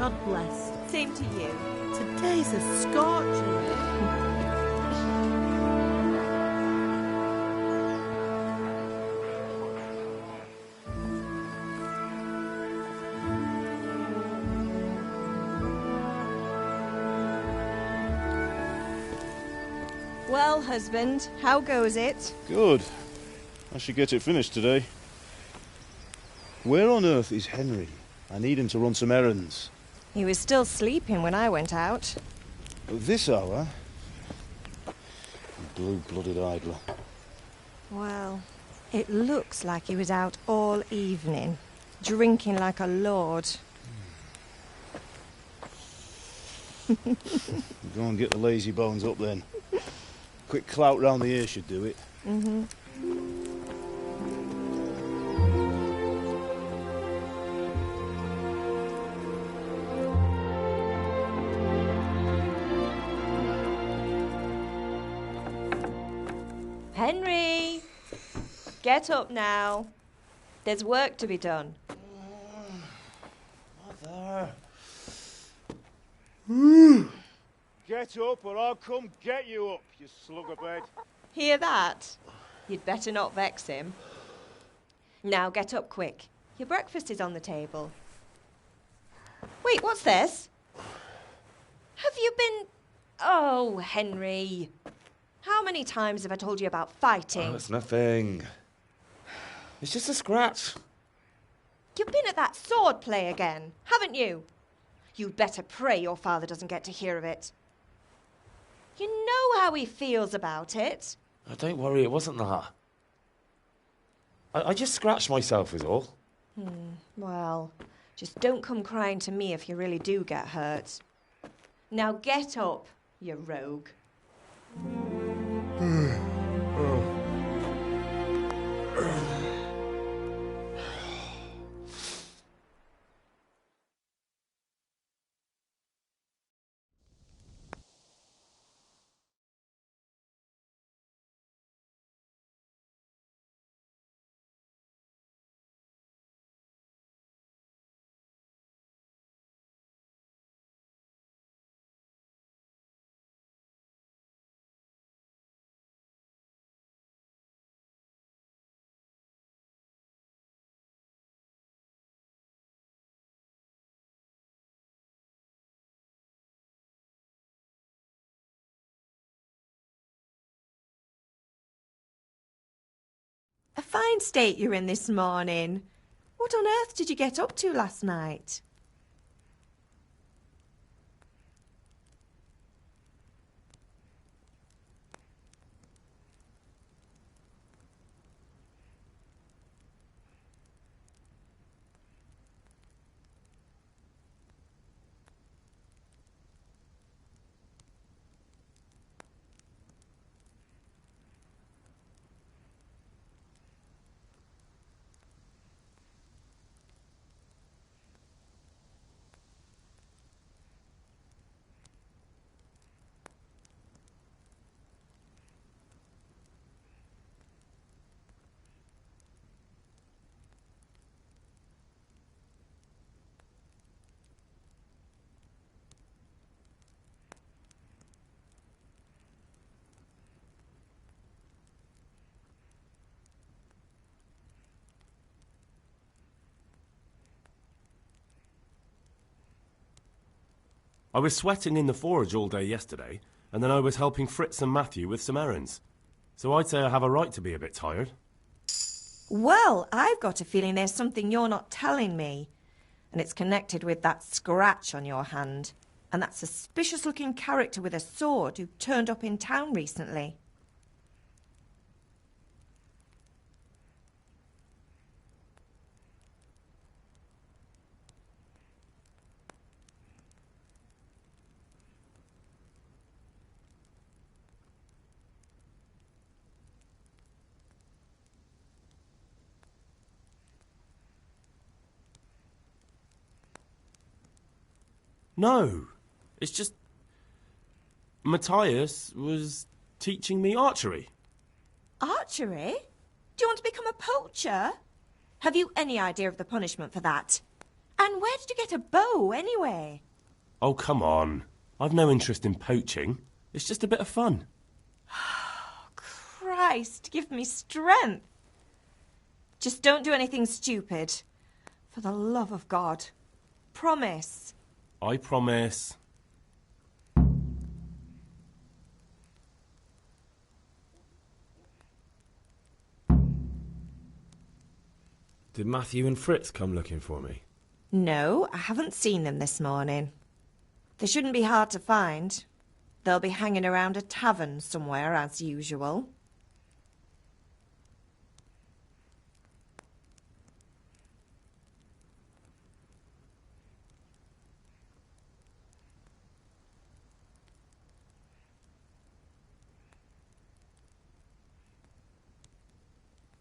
God bless. Same to you. Today's a scorcher. Well, husband, how goes it? Good. I should get it finished today. Where on earth is Henry? I need him to run some errands. He was still sleeping when I went out. At this hour? Blue-blooded idler. Well, it looks like he was out all evening, drinking like a lord. Go and get the lazy bones up then. Quick clout round the ear should do it. Mm-hmm. Henry! Get up now. There's work to be done. Mother. Get up or I'll come get you up, you slugabed. Hear that? You'd better not vex him. Now get up quick. Your breakfast is on the table. Wait, what's this? Have you been... Oh, Henry. How many times have I told you about fighting? Oh, it's nothing. It's just a scratch. You've been at that sword play again, haven't you? You'd better pray your father doesn't get to hear of it. You know how he feels about it. Oh, don't worry, it wasn't that. I just scratched myself is all. Well, just don't come crying to me if you really do get hurt. Now get up, you rogue. A fine state you're in this morning. What on earth did you get up to last night? I was sweating in the forge all day yesterday, and then I was helping Fritz and Matthew with some errands. So I'd say I have a right to be a bit tired. Well, I've got a feeling there's something you're not telling me. And it's connected with that scratch on your hand. And that suspicious-looking character with a sword who turned up in town recently. No, it's just... Matthias was teaching me archery. Archery? Do you want to become a poacher? Have you any idea of the punishment for that? And where did you get a bow, anyway? Oh, come on. I've no interest in poaching. It's just a bit of fun. Christ, give me strength. Just don't do anything stupid. For the love of God. Promise. I promise. Did Matthew and Fritz come looking for me? No, I haven't seen them this morning. They shouldn't be hard to find. They'll be hanging around a tavern somewhere, as usual.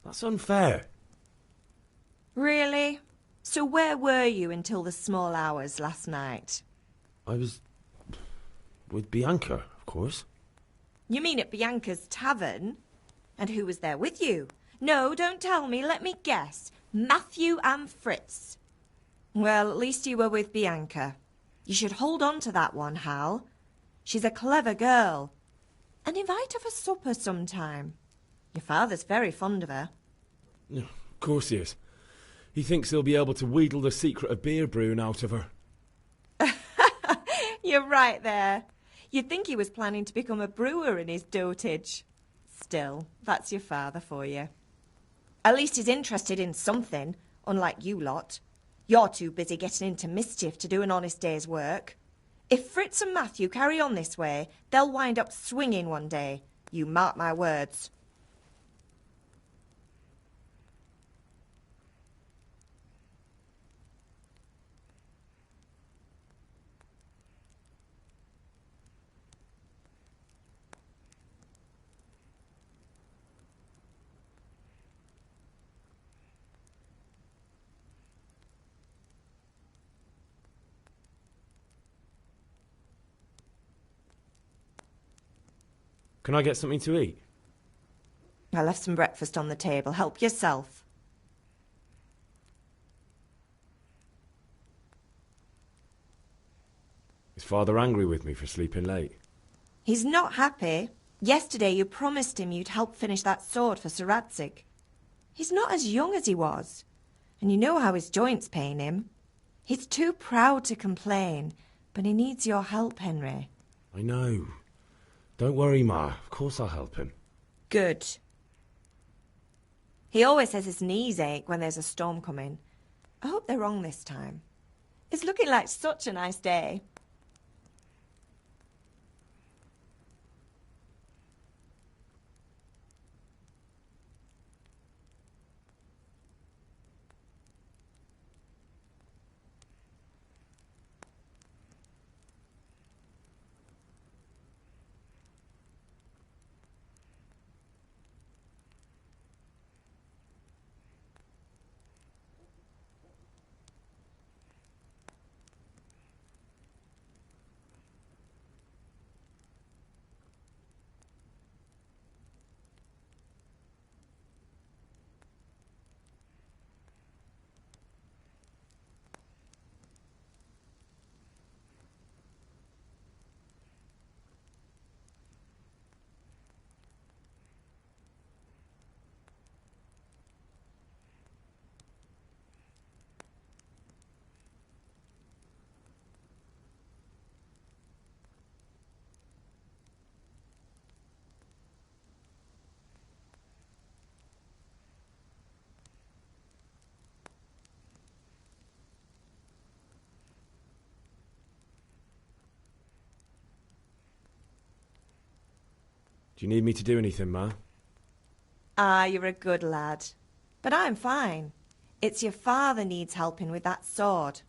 That's unfair. Really? So where were you until the small hours last night? I was with Bianca, of course. You mean at Bianca's tavern? And who was there with you? No, don't tell me. Let me guess. Matthew and Fritz. Well, at least you were with Bianca. You should hold on to that one, Hal. She's a clever girl. And invite her for supper sometime. Your father's very fond of her. Of course he is. He thinks he'll be able to wheedle the secret of beer brewing out of her. You're right there. You'd think he was planning to become a brewer in his dotage. Still, that's your father for you. At least he's interested in something, unlike you lot. You're too busy getting into mischief to do an honest day's work. If Fritz and Matthew carry on this way, they'll wind up swinging one day. You mark my words. Can I get something to eat? I left some breakfast on the table. Help yourself. Is Father angry with me for sleeping late? He's not happy. Yesterday you promised him you'd help finish that sword for Sir Radzig. He's not as young as he was, and you know how his joints pain him. He's too proud to complain, but he needs your help, Henry. I know. Don't worry, Ma. Of course I'll help him. Good. He always says his knees ache when there's a storm coming. I hope they're wrong this time. It's looking like such a nice day. Do you need me to do anything, Ma? Ah, you're a good lad. But I'm fine. It's your father needs helping with that sword.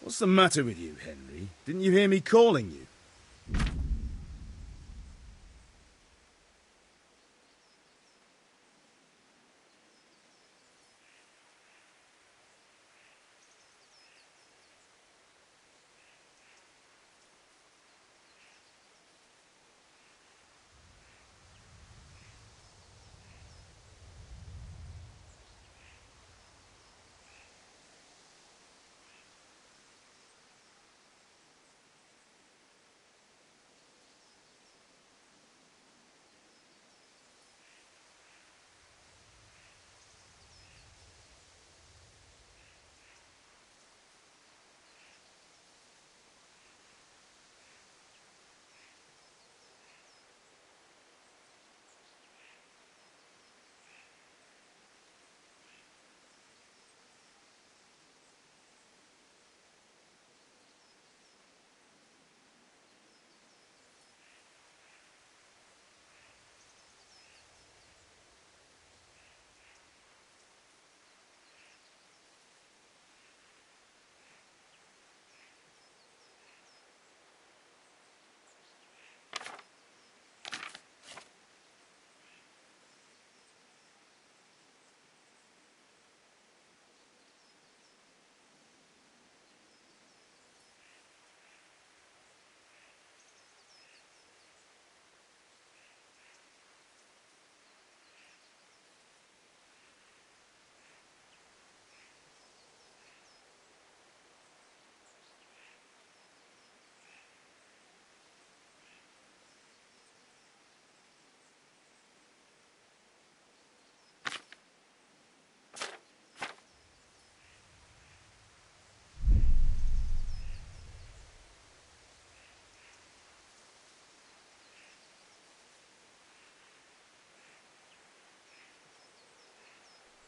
What's the matter with you, Henry? Didn't you hear me calling you?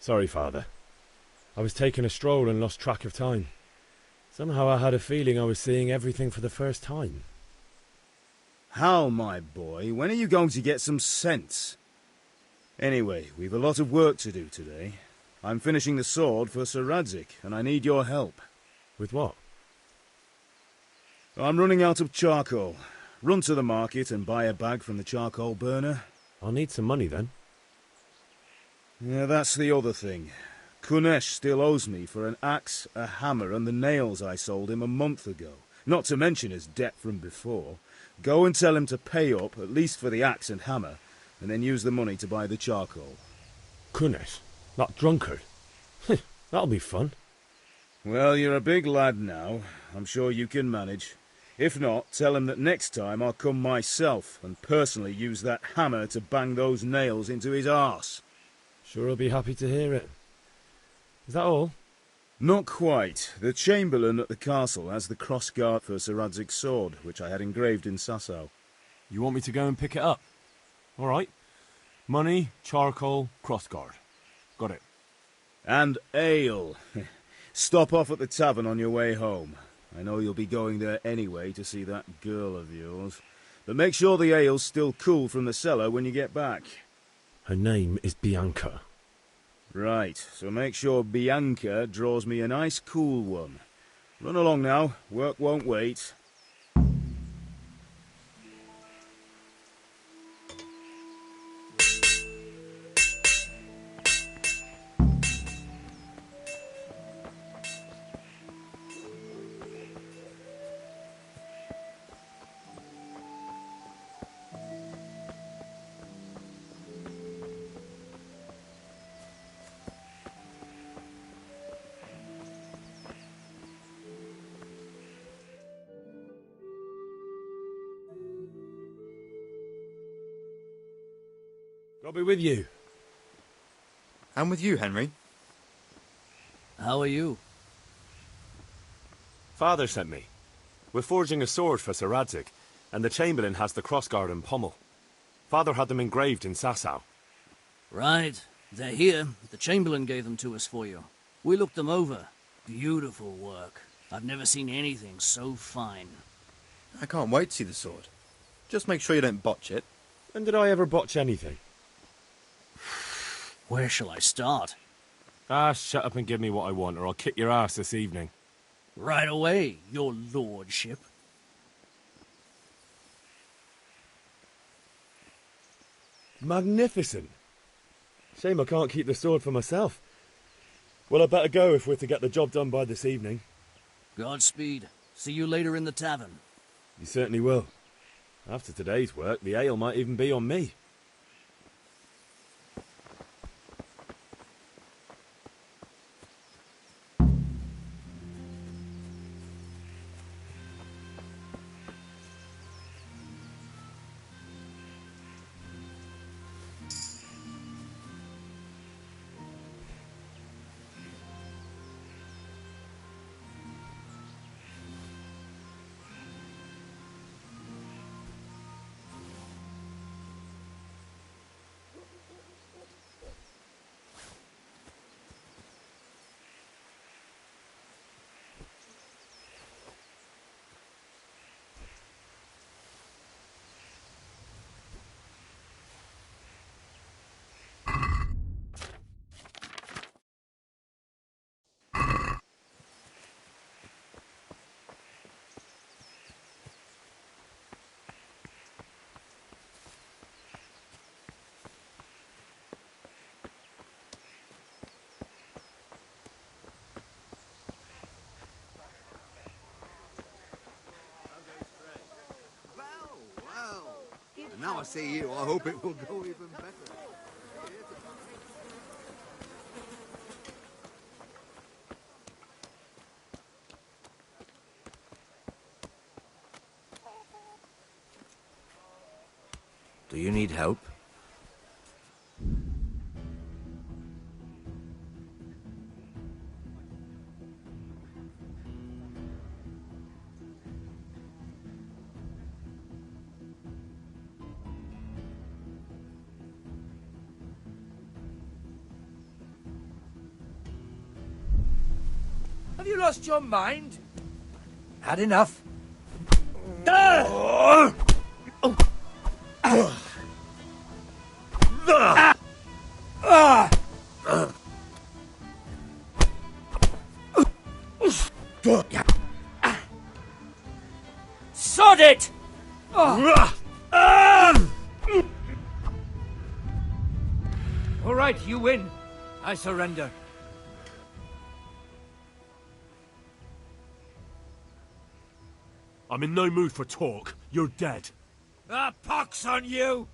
Sorry, Father. I was taking a stroll and lost track of time. Somehow I had a feeling I was seeing everything for the first time. Hal, my boy, when are you going to get some sense? Anyway, we've a lot of work to do today. I'm finishing the sword for Sir Radzig, and I need your help. With what? I'm running out of charcoal. Run to the market and buy a bag from the charcoal burner. I'll need some money then. Yeah, that's the other thing. Kunesh still owes me for an axe, a hammer, and the nails I sold him a month ago. Not to mention his debt from before. Go and tell him to pay up, at least for the axe and hammer, and then use the money to buy the charcoal. Kunesh? That drunkard? That'll be fun. Well, you're a big lad now. I'm sure you can manage. If not, tell him that next time I'll come myself and personally use that hammer to bang those nails into his arse. Sure I'll be happy to hear it. Is that all? Not quite. The Chamberlain at the castle has the crossguard for Sir Radzig's sword, which I had engraved in Sasau. You want me to go and pick it up? All right. Money, charcoal, crossguard. Got it. And ale. Stop off at the tavern on your way home. I know you'll be going there anyway to see that girl of yours. But make sure the ale's still cool from the cellar when you get back. Her name is Bianca. Right, so make sure Bianca draws me a nice cool one. Run along now, work won't wait. I'll be with you. I'm with you, Henry. How are you? Father sent me. We're forging a sword for Sir Radzig, and the Chamberlain has the crossguard and pommel. Father had them engraved in Sasau. Right. They're here. The Chamberlain gave them to us for you. We looked them over. Beautiful work. I've never seen anything so fine. I can't wait to see the sword. Just make sure you don't botch it. When did I ever botch anything? Where shall I start? Ah, shut up and give me what I want, or I'll kick your ass this evening. Right away, your lordship. Magnificent. Shame I can't keep the sword for myself. Well, I better go if we're to get the job done by this evening. Godspeed. See you later in the tavern. You certainly will. After today's work, the ale might even be on me. And now I see you, I hope it will go even better. Do you need help? Have you lost your mind? Had enough? Sod it! All right, you win. I surrender. I'm in no mood for talk. You're dead. Ah, pox on you!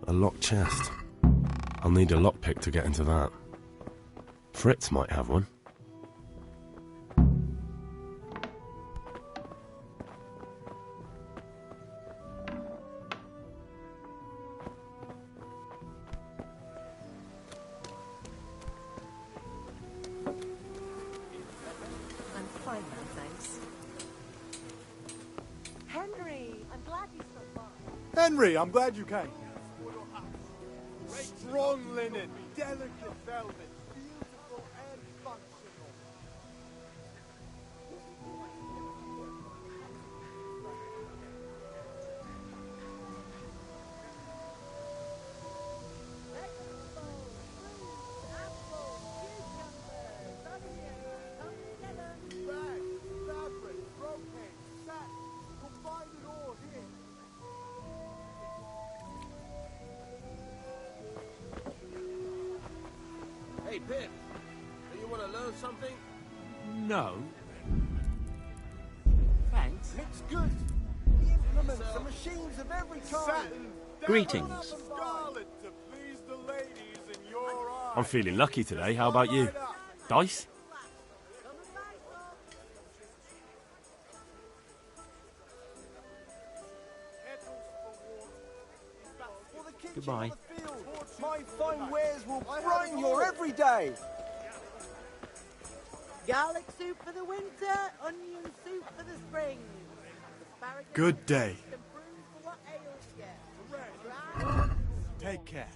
A locked chest. I'll need a lockpick to get into that. Fritz might have one. I'm fine now, thanks. Henry, I'm glad you stopped by. Henry, I'm glad you came. Strong linen, delicate velvet, beautiful and functional. Pip, do you want to learn something? No. Thanks. It's good. The implements, the machines of every kind. Greetings. I'm feeling lucky today. How about you? Dice? Goodbye. My fine wares will brighten your every day. Garlic soup for the winter, onion soup for the spring. Asparagus Good day. and prunes for what ails you. Take care.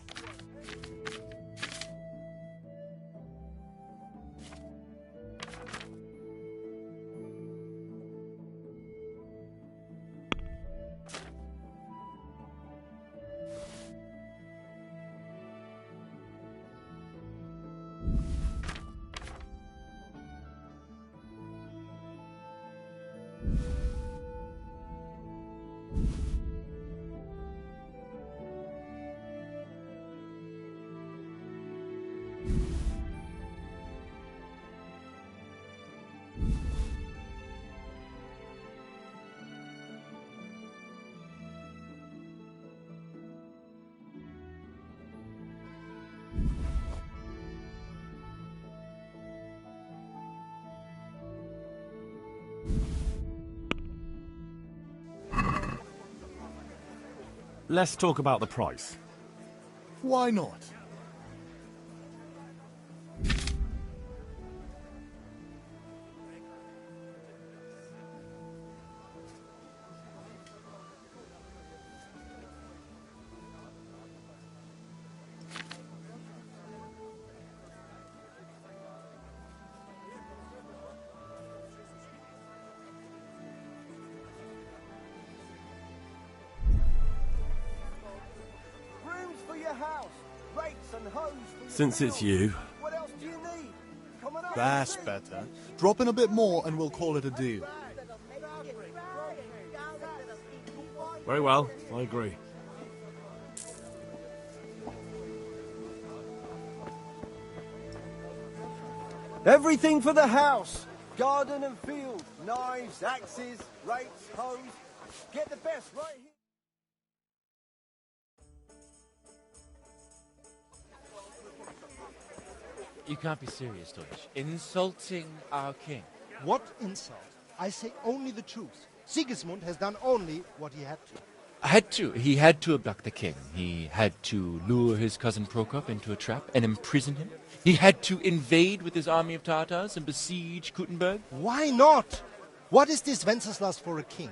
Let's talk about the price. Why not? Brooms for your house, rakes and hoes for your Since it's field. you, What else do you need? Come on up That's and see. better. Drop in a bit more and we'll call it a deal. very well, I agree. Everything for the house. Garden and field. Knives, axes, rakes, hoes. Get the best right here. You can't be serious, Deutsch. Insulting our king. What insult? I say only the truth. Sigismund has done only what he had to. He had to abduct the king. He had to lure his cousin Prokop into a trap and imprison him. He had to invade with his army of Tartars and besiege Kuttenberg. Why not? What is this Wenceslas for a king?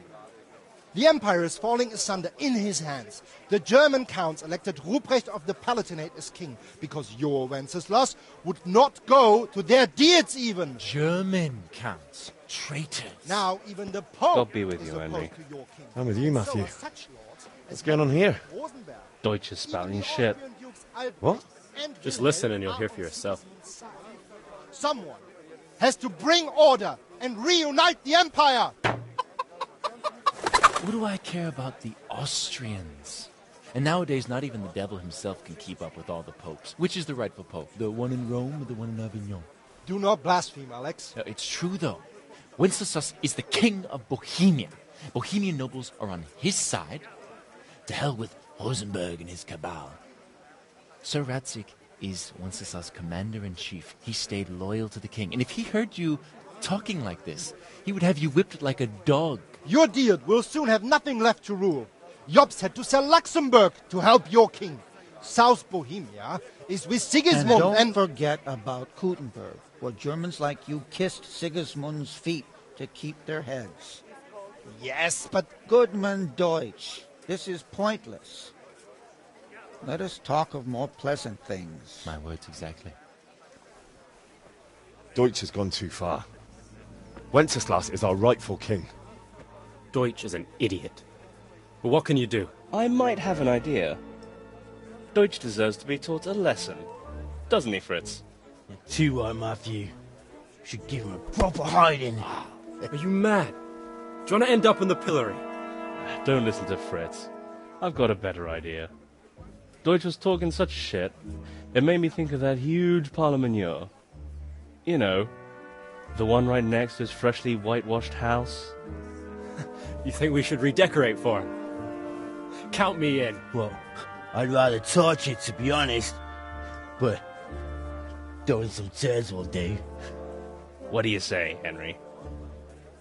The empire is falling asunder in his hands. The German counts elected Ruprecht of the Palatinate as king because your Wenceslas would not go to their deeds even. German counts. Traitors. Now even the Pope God be with is you, opposed Henry. to your king. I'm with you, So Matthew. are such lords as What's going on here? Rosenberg. Deutsch is spouting Even the shit. Austrian dukes Albrecht What? and Just Wilhelm listen and you'll are hear on for yourself. Sigismund's side. Someone has to bring order and reunite the empire. What do I care about the Austrians? And nowadays, not even the devil himself can keep up with all the popes. Which is the rightful pope? The one in Rome or the one in Avignon? Do not blaspheme, Alex. No, it's true, though. Wenceslas is the king of Bohemia. Bohemian nobles are on his side. To hell with Rosenberg and his cabal. Sir Ratzik is Wenceslas' commander-in-chief. He stayed loyal to the king. And if he heard you talking like this, he would have you whipped like a dog. Your Diet will soon have nothing left to rule. Jobst had to sell Luxembourg to help your king. South Bohemia is with Sigismund And don't forget about Kuttenberg, where Germans like you kissed Sigismund's feet to keep their heads. Yes, but Goodman Deutsch, this is pointless. Let us talk of more pleasant things. My words exactly. Deutsch has gone too far. Wenceslas is our rightful king. Deutsch is an idiot. But what can you do? I might have an idea. Deutsch deserves to be taught a lesson. Doesn't he, Fritz? Too right, Matthew. Should give him a proper hiding. Are you mad? Do you want to end up in the pillory? Don't listen to Fritz. I've got a better idea. Deutsch was talking such shit. It made me think of that huge parliament. You know, the one right next to his freshly whitewashed house. You think we should redecorate for him? Count me in. Well, I'd rather torch it, to be honest. But throwing some turds will do. What do you say, Henry?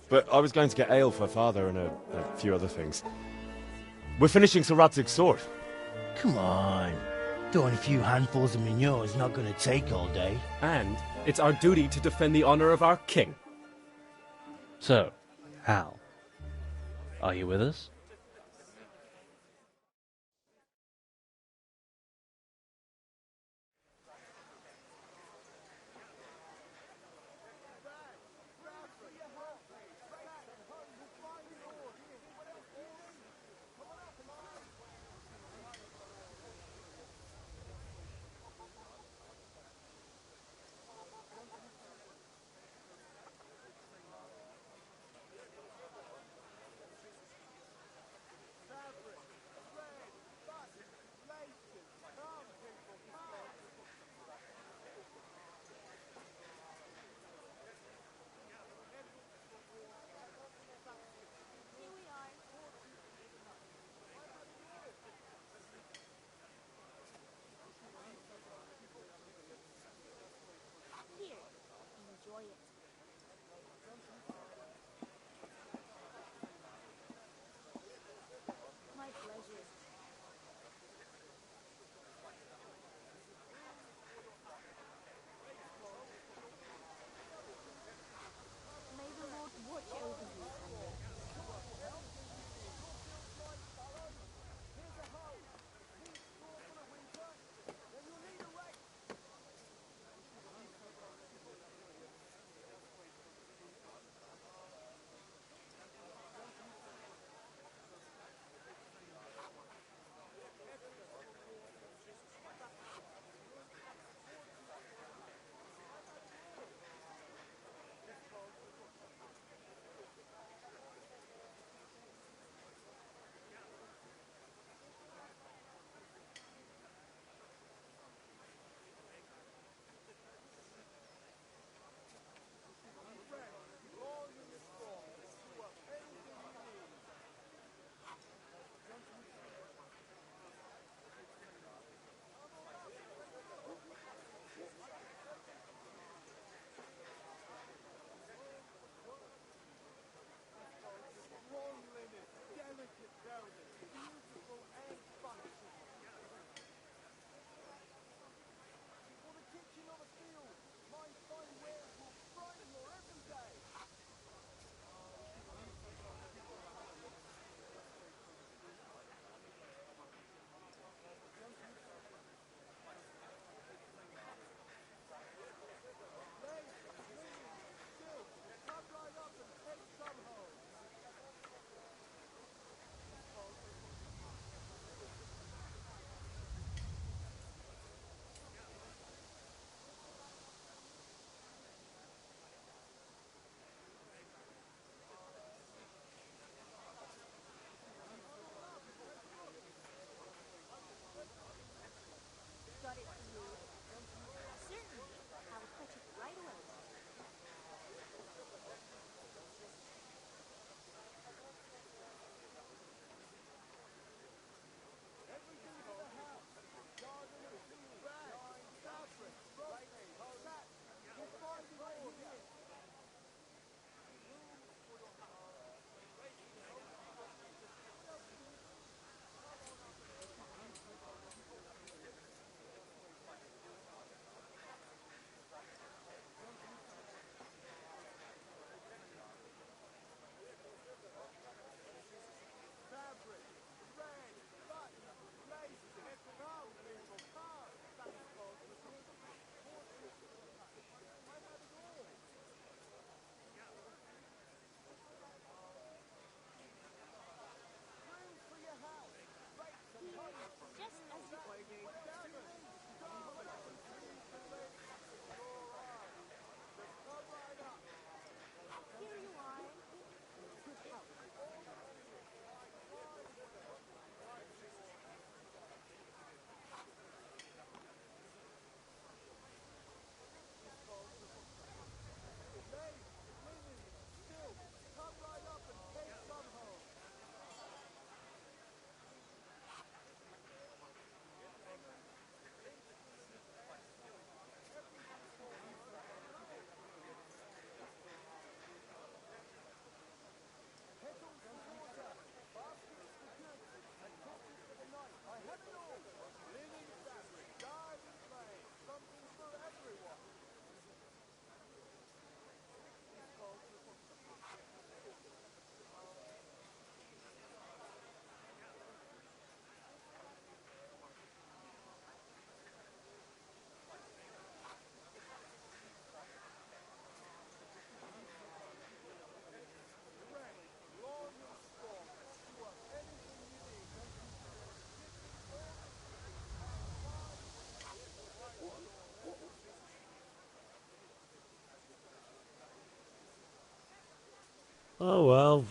But I was going to get ale for Father and a few other things. We're finishing Sir Radzig's sword. Come on. Throwing a few handfuls of manure is not going to take all day. And it's our duty to defend the honor of our king. So, Hal, are you with us? Oh well.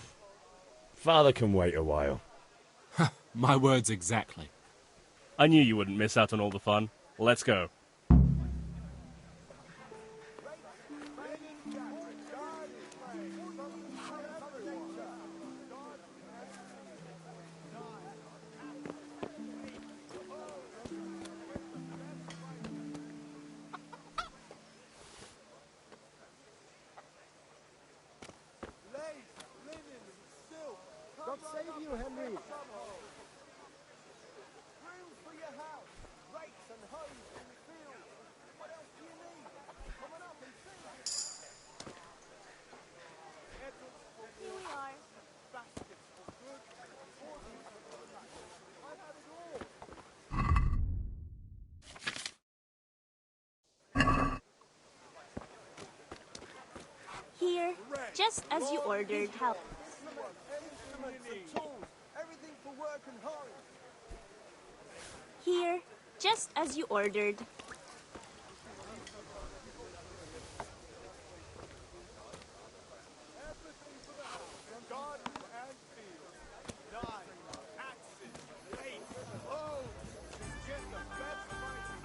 Father can wait a while. My words exactly. I knew you wouldn't miss out on all the fun. Let's go. God save you, Henry. Rooms for your house. Rakes and hoes in the fields. What else do you need? Come on up and see. Here we are. Baskets for good. Horses for the night. I have it all. Here, just as you ordered. Help. Instruments and tools. Everything for work and home. Here, just as you ordered. Everything for the house. Garden and field. Knives, axes, rakes, hoes. Get the best price.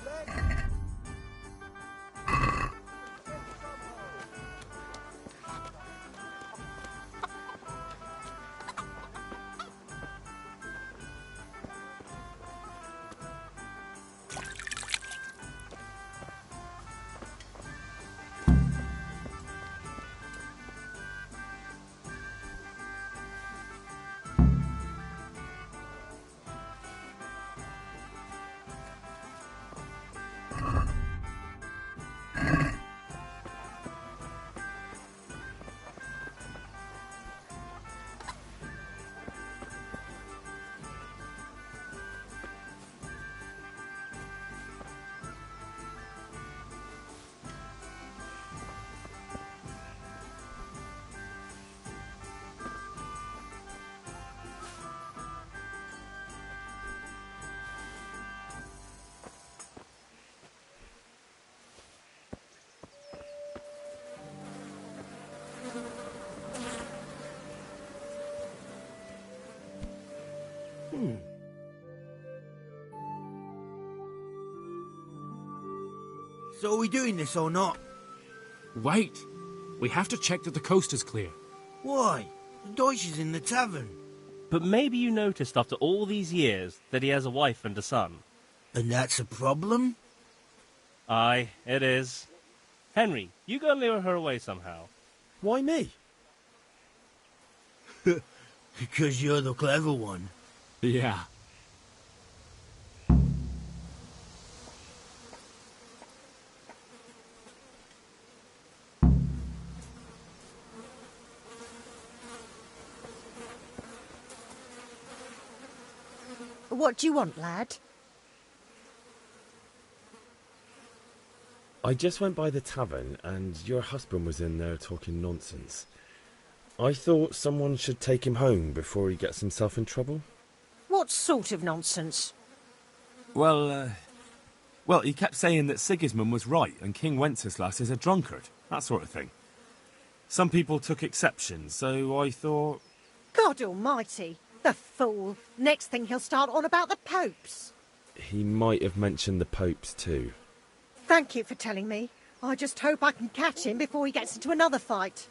Legs. So are we doing this or not? Wait. We have to check that the coast is clear. Why? The Deutsch is in the tavern. But maybe you noticed after all these years that he has a wife and a son. And that's a problem? Aye, it is. Henry, you go and lure her away somehow. Why me? Because you're the clever one. Yeah. What do you want, lad? I just went by the tavern and your husband was in there talking nonsense. I thought someone should take him home before he gets himself in trouble. What sort of nonsense? Well, he kept saying that Sigismund was right and King Wenceslas is a drunkard, that sort of thing. Some people took exception, so I thought... God almighty, the fool. Next thing he'll start on about the popes. He might have mentioned the popes too. Thank you for telling me. I just hope I can catch him before he gets into another fight.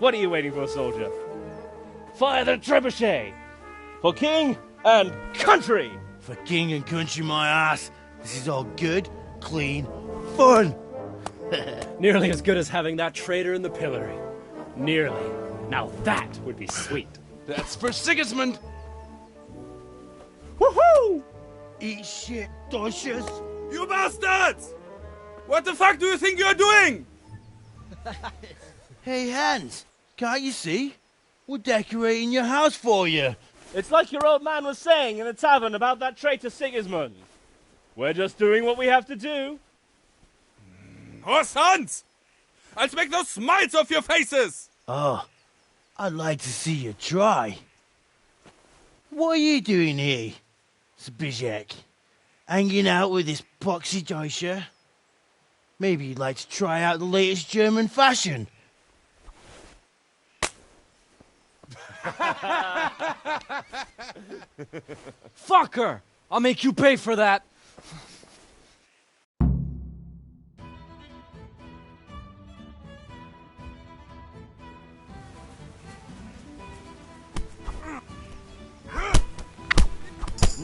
What are you waiting for, soldier? Fire the trebuchet! For king and country! For king and country, my ass. This is all good, clean, fun. Nearly as good as having that traitor in the pillory. Nearly. Now that would be sweet. That's for Sigismund! Woohoo! Eat shit, Docious. You bastards! What the fuck do you think you're doing? Hey, Hans, can't you see? We're decorating your house for you. It's like your old man was saying in the tavern about that traitor Sigismund. We're just doing what we have to do. Oh, sons! I'll make those smiles off your faces! Oh, I'd like to see you try. What are you doing here, Zbyszek? Hanging out with this poxy Deutscher? Maybe you'd like to try out the latest German fashion. Fuck her! I'll make you pay for that.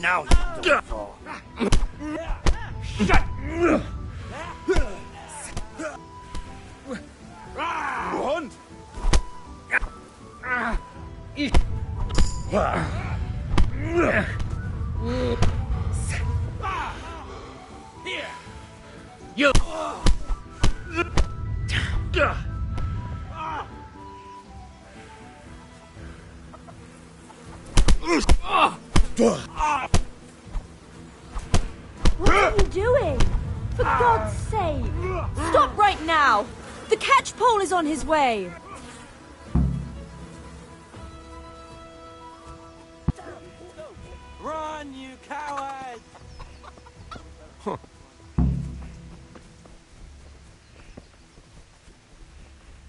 Now, Shut! Hund! Here! You! What are you doing? For God's sake! Stop right now! The catchpole is on his way! Run, you coward!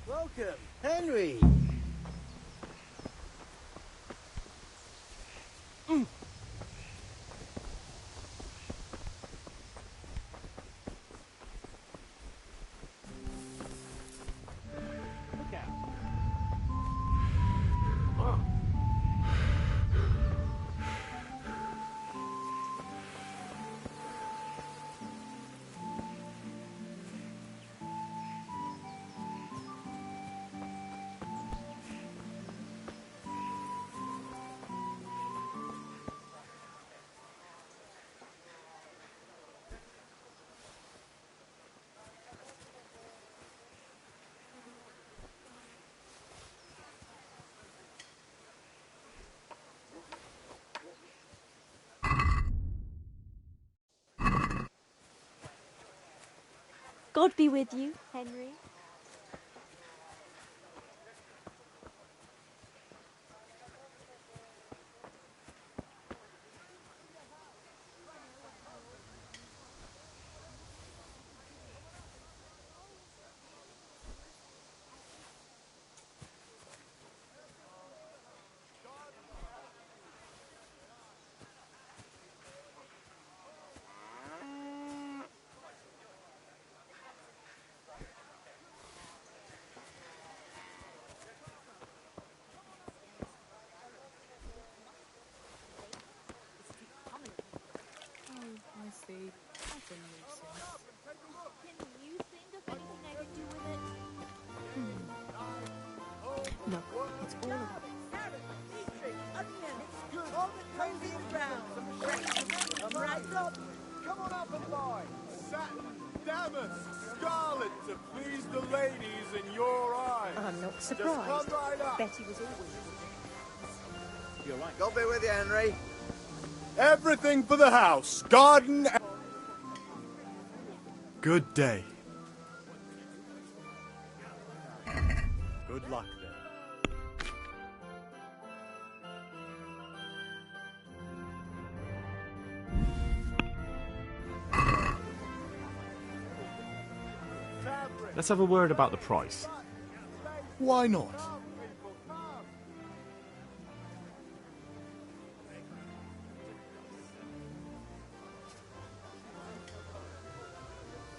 Welcome, Henry. God be with you, Henry. I see. That's a nuisance. Can you think of anything I could do with it? Look, it's all about All the cozy and brown. I'm right up. Come on up and buy. Satin, damask, scarlet to please the ladies in your eyes. I'm not Just surprised. come right up. Betty was always... You're right. God be with you, Henry. Everything for the house, garden. Good day. Good luck then. Let's have a word about the price. Why not?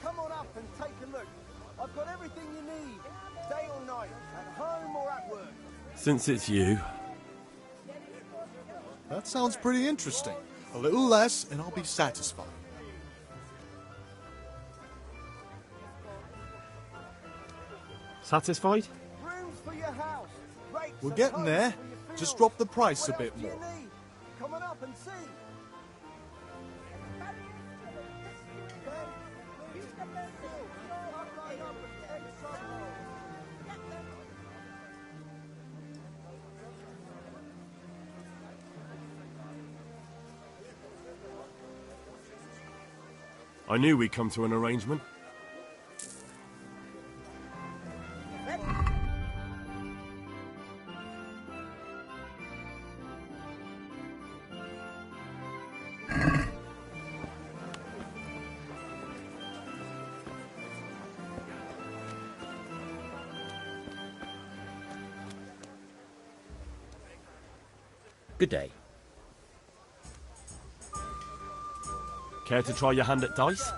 Come on up and take a look. I've got everything you need, day or night, at home or at work. Since it's you, That sounds pretty interesting. A little less and I'll be satisfied. satisfied? Rooms for your house. Rates We're and getting homes there. for your Just funeral. drop the price a What bit else do you more. need? Come on up and see. I knew we'd come to an arrangement. Good day. Care to try your hand at dice?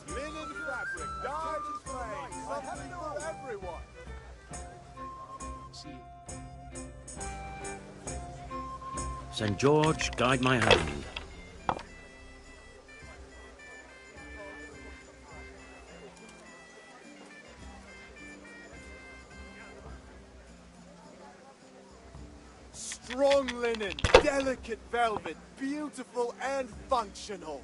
Linen fabric, dyed and sprayed. Something for everyone. St. George, guide my hand. Strong linen, delicate velvet, beautiful and functional.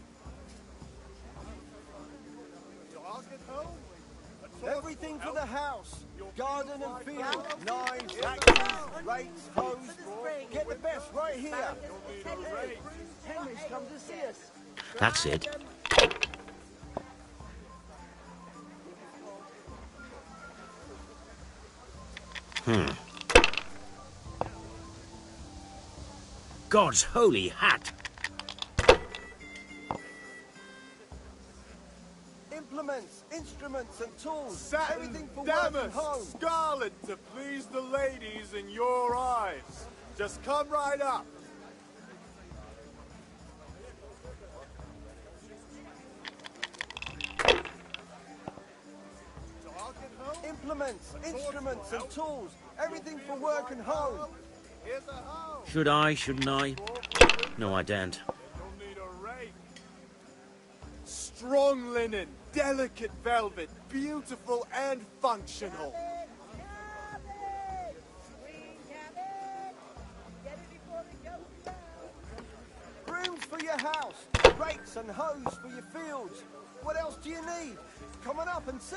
Everything for the house. Garden and field. Knives, axes, rakes, hoes. Get the best right here. Henry's come to see us. That's it. God's holy hat! Implements, instruments and tools. Satin, Everything for work and damask, home. scarlet to please the ladies in your eyes. Just come right up. Implements, instruments and tools. Everything for work and home. Should I, shouldn't I? No, I daren't. Strong linen, delicate velvet, beautiful and functional. Brooms for your house. Rakes and hoes for your fields. What else do you need? Come on up and see.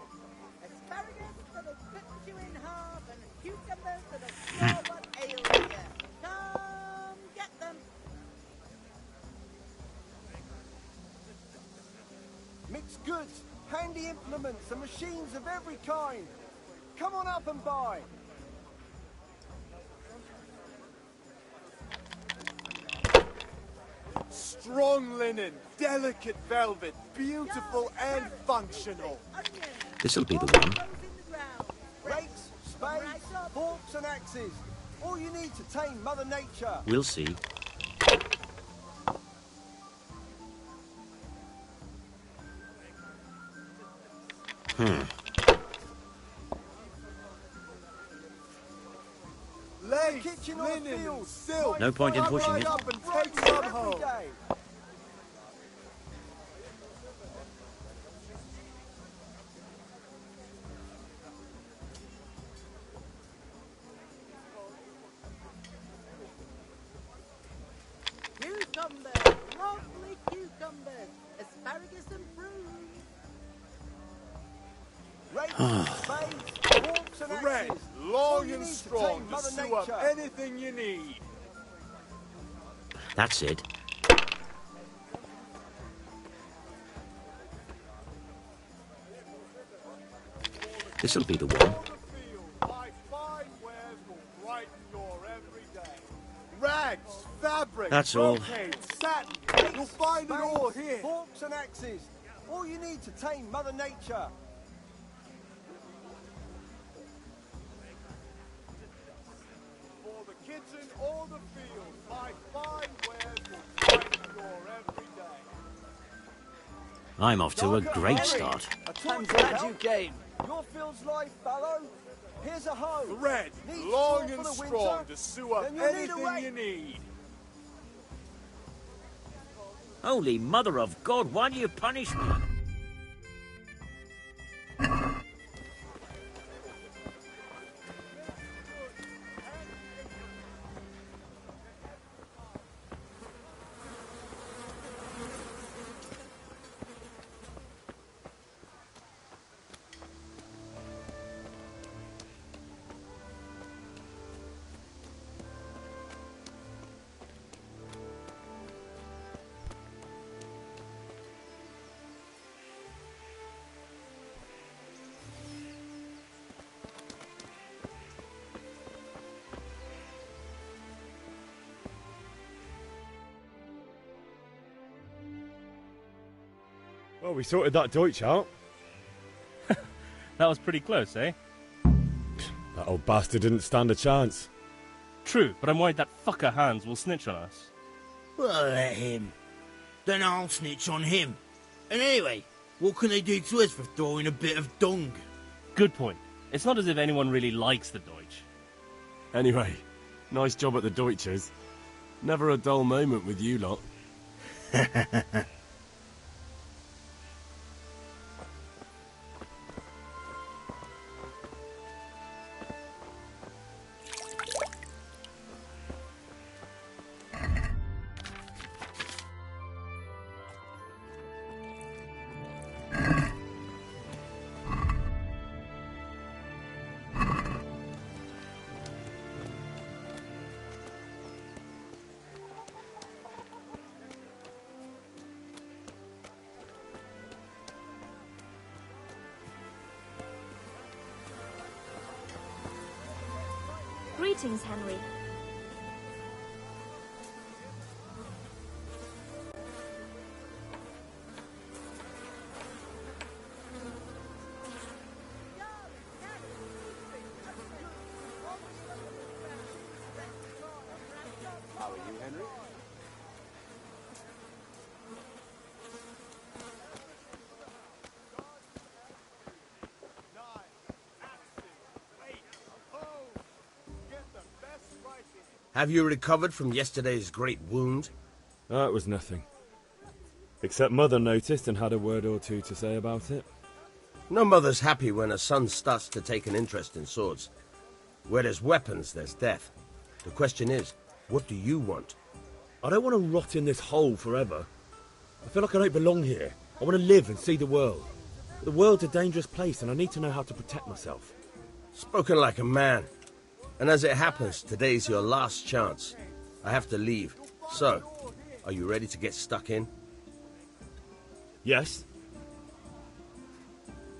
Asparagus that'll cut you in half and cucumbers that'll cure what ails you. Come get them. Mixed goods, handy implements and machines of every kind. Come on up and buy. Strong linen, delicate velvet, beautiful and functional. This'll be the one. Rakes, spades, forks and axes. All you need to tame Mother Nature. We'll see. Lace, Kitchen or linen, field. silk. No point in Come pushing right it. up and take some home. Cucumbers, lovely cucumbers, asparagus and prunes. Rakes, spades, forks and Thread, axes. long All you and need to strong tame to Mother sew up Nature. anything you need. That's it. This'll be the one. My fine wares will brighten your everyday. Rags, fabric, That's all. brocade, satin. You'll find it all Spades, here. forks and axes. All you need to tame Mother Nature. For the kitchen or the field, my fine wares will brighten your everyday. I'm off to a great start. I'm glad you came. Your field's life, fellow. Here's a hoe. Thread, Need long straw and for the strong winter? to sew up Then you'll need a anything rake. you need. Holy Mother of God, why do you punish me? Well, we sorted that Deutsch out. That was pretty close, eh? That old bastard didn't stand a chance. True, but I'm worried that fucker Hans will snitch on us. Well, let him. Then I'll snitch on him. And anyway, what can they do to us for throwing a bit of dung? Good point. It's not as if anyone really likes the Deutsch. Anyway, nice job at the Deutsches. Never a dull moment with you lot. Greetings, Henry. How are you, Henry? Have you recovered from yesterday's great wound? That was nothing. Except Mother noticed and had a word or two to say about it. No mother's happy when a son starts to take an interest in swords. Where there's weapons, there's death. The question is, what do you want? I don't want to rot in this hole forever. I feel like I don't belong here. I want to live and see the world. The world's a dangerous place and I need to know how to protect myself. Spoken like a man. And as it happens, today's your last chance. I have to leave. So, are you ready to get stuck in? Yes.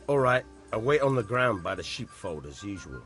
All right, I'll wait on the ground by the sheepfold as usual.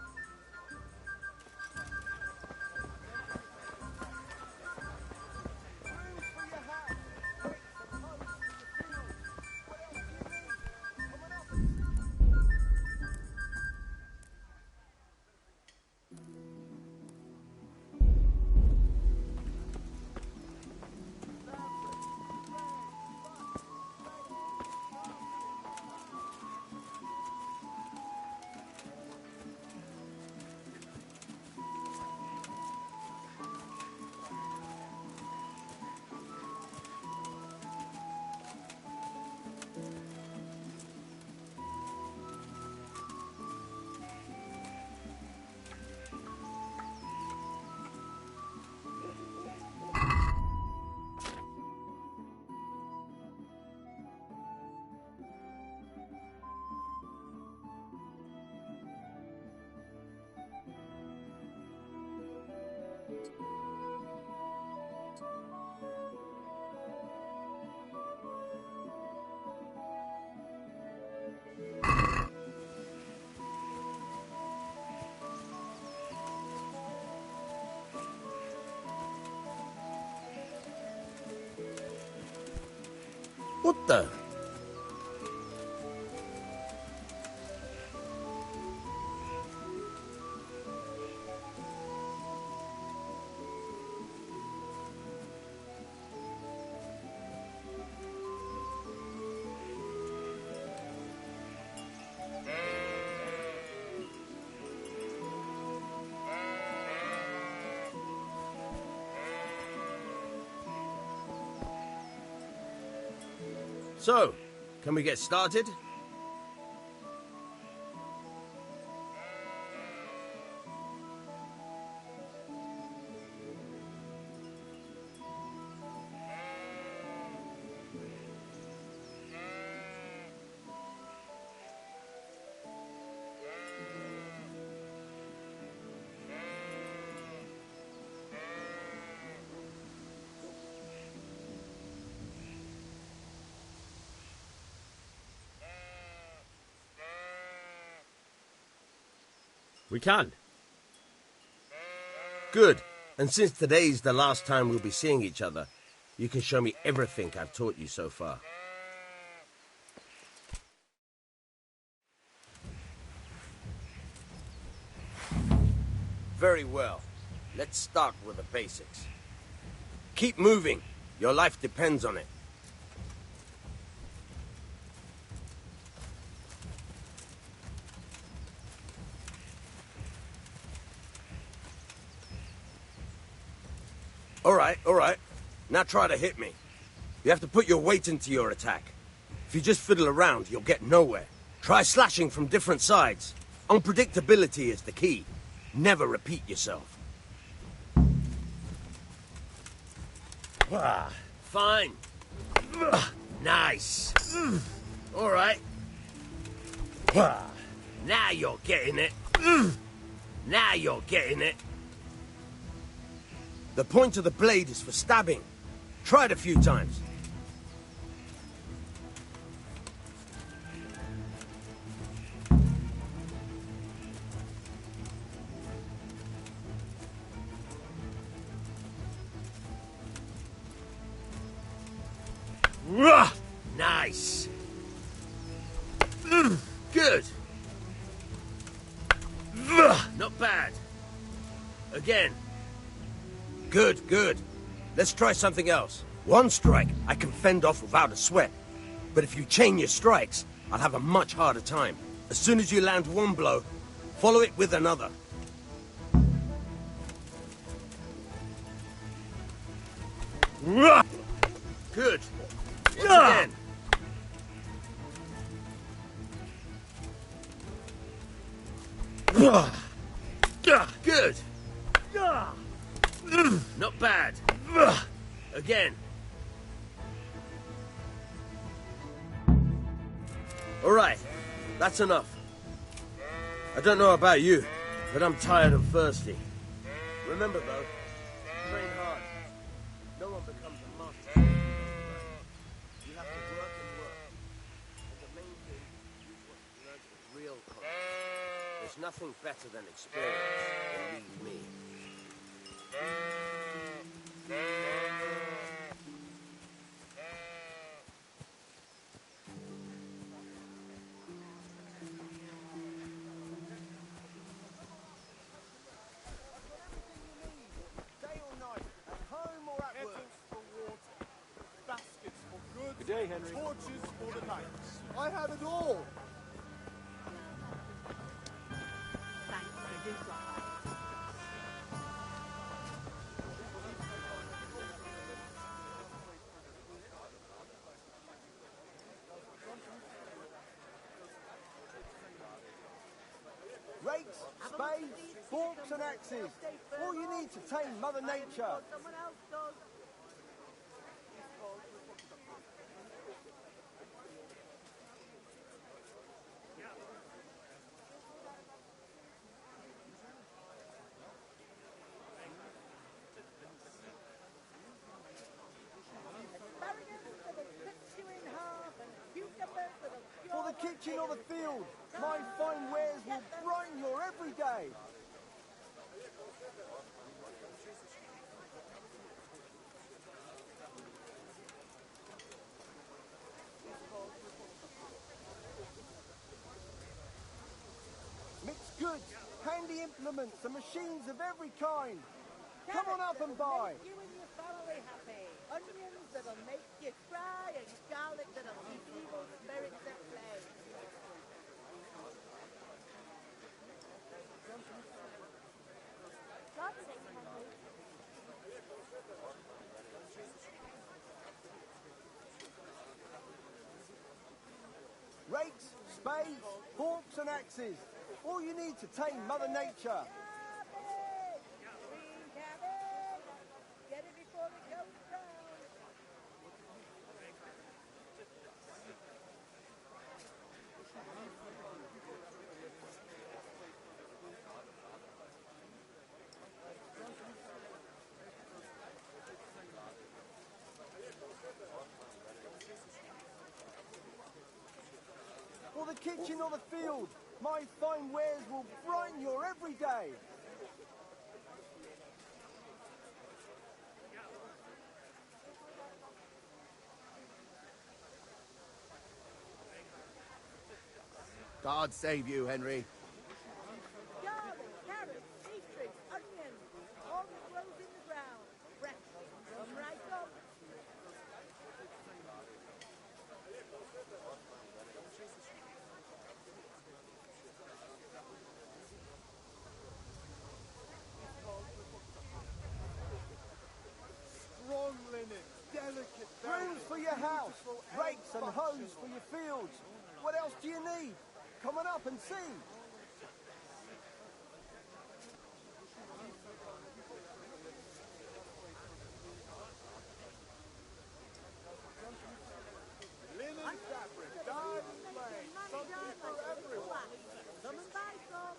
What the? So, can we get started? We can. Good. And since today's the last time we'll be seeing each other, you can show me everything I've taught you so far. Very well. Let's start with the basics. Keep moving. Your life depends on it. All right. Now try to hit me. You have to put your weight into your attack. If you just fiddle around, you'll get nowhere. Try slashing from different sides. Unpredictability is the key. Never repeat yourself. Fine. Nice. All right. Now you're getting it. Now you're getting it. The point of the blade is for stabbing. Try it a few times. Nice. Good. Not bad. Again. Good. Let's try something else. One strike I can fend off without a sweat. But if you chain your strikes, I'll have a much harder time. As soon as you land one blow, follow it with another. Good. Once again. Good. Not bad. Again. All right. That's enough. I don't know about you, but I'm tired and thirsty. Remember, though, train hard. No one becomes a master. You have to work and work. And the main thing is what you learn with real cost. There's nothing better than experience, believe me. Good day, Henry. Torches for the knights. I have it all. Thanks, I do fly. Rakes, spades, forks and axes. All you need to tame Mother Nature. Someone else does. For the kitchen or the field, my fine wares will brighten your every day. Mixed goods, handy implements and machines of every kind. Come on up and buy. Make you and your family happy. Onions that'll make you cry and garlic that'll keep evil spirits at play. God's sake, Henry. Rakes, spades, forks and axes. All you need to tame Mother Nature. Green cabbage. Get it before it goes brown. For the kitchen or the field, my fine wares will brighten your every day. God save you, Henry. Garlic, carrots, beetroot, rakes and hoes for your fields. What else do you need? Come on up and see. Linen fabric, dyed and plain, something for everyone. Come and buy some.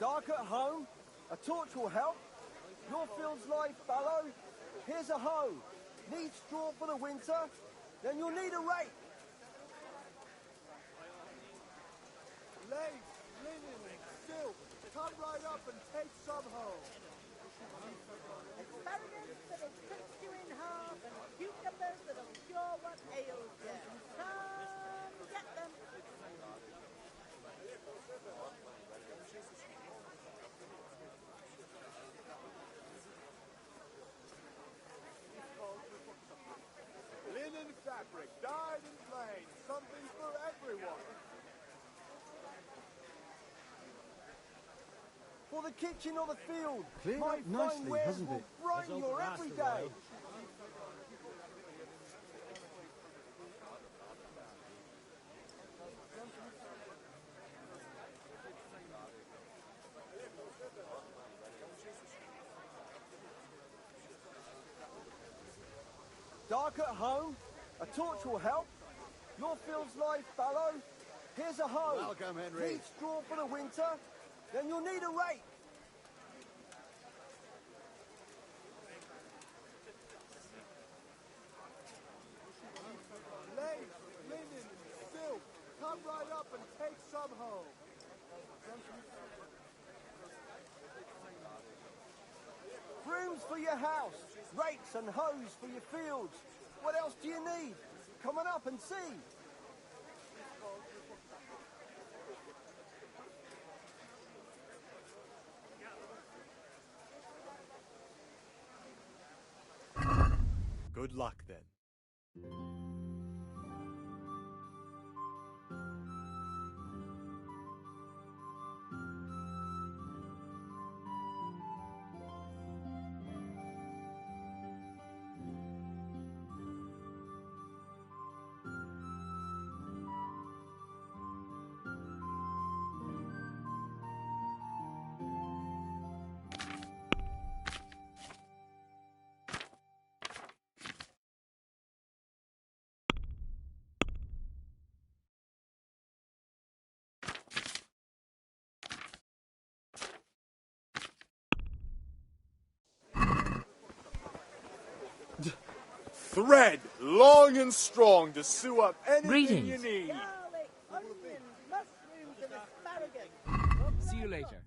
Dark at home? A torch will help. Your fields lie fallow. Here's a hoe. Need straw for the winter? Then you'll need a rake. Lace, linen, silk. Come right up and take some home. Asparagus that'll cut you in half and cucumbers that'll cure what ails you. Come get them. Linen fabric, dyed and plain, something for everyone. For the kitchen or the field. Cleared My up nicely, fine wares hasn't will it? brighten Let's your hope it lasts a everyday. while. Dark at home? A torch will help. Your fields lie fallow. Here's a hoe. Welcome, Henry. Need straw for the winter? Then you'll need a rake. Lace, linen, silk. Come right up and take some home. Brooms for your house. Rakes and hoes for your fields. What else do you need? Come on up and see. Good luck then. Thread, long and strong to sew up anything you Greetings. need. Garlic, onions, mushrooms, and asparagus. See you later.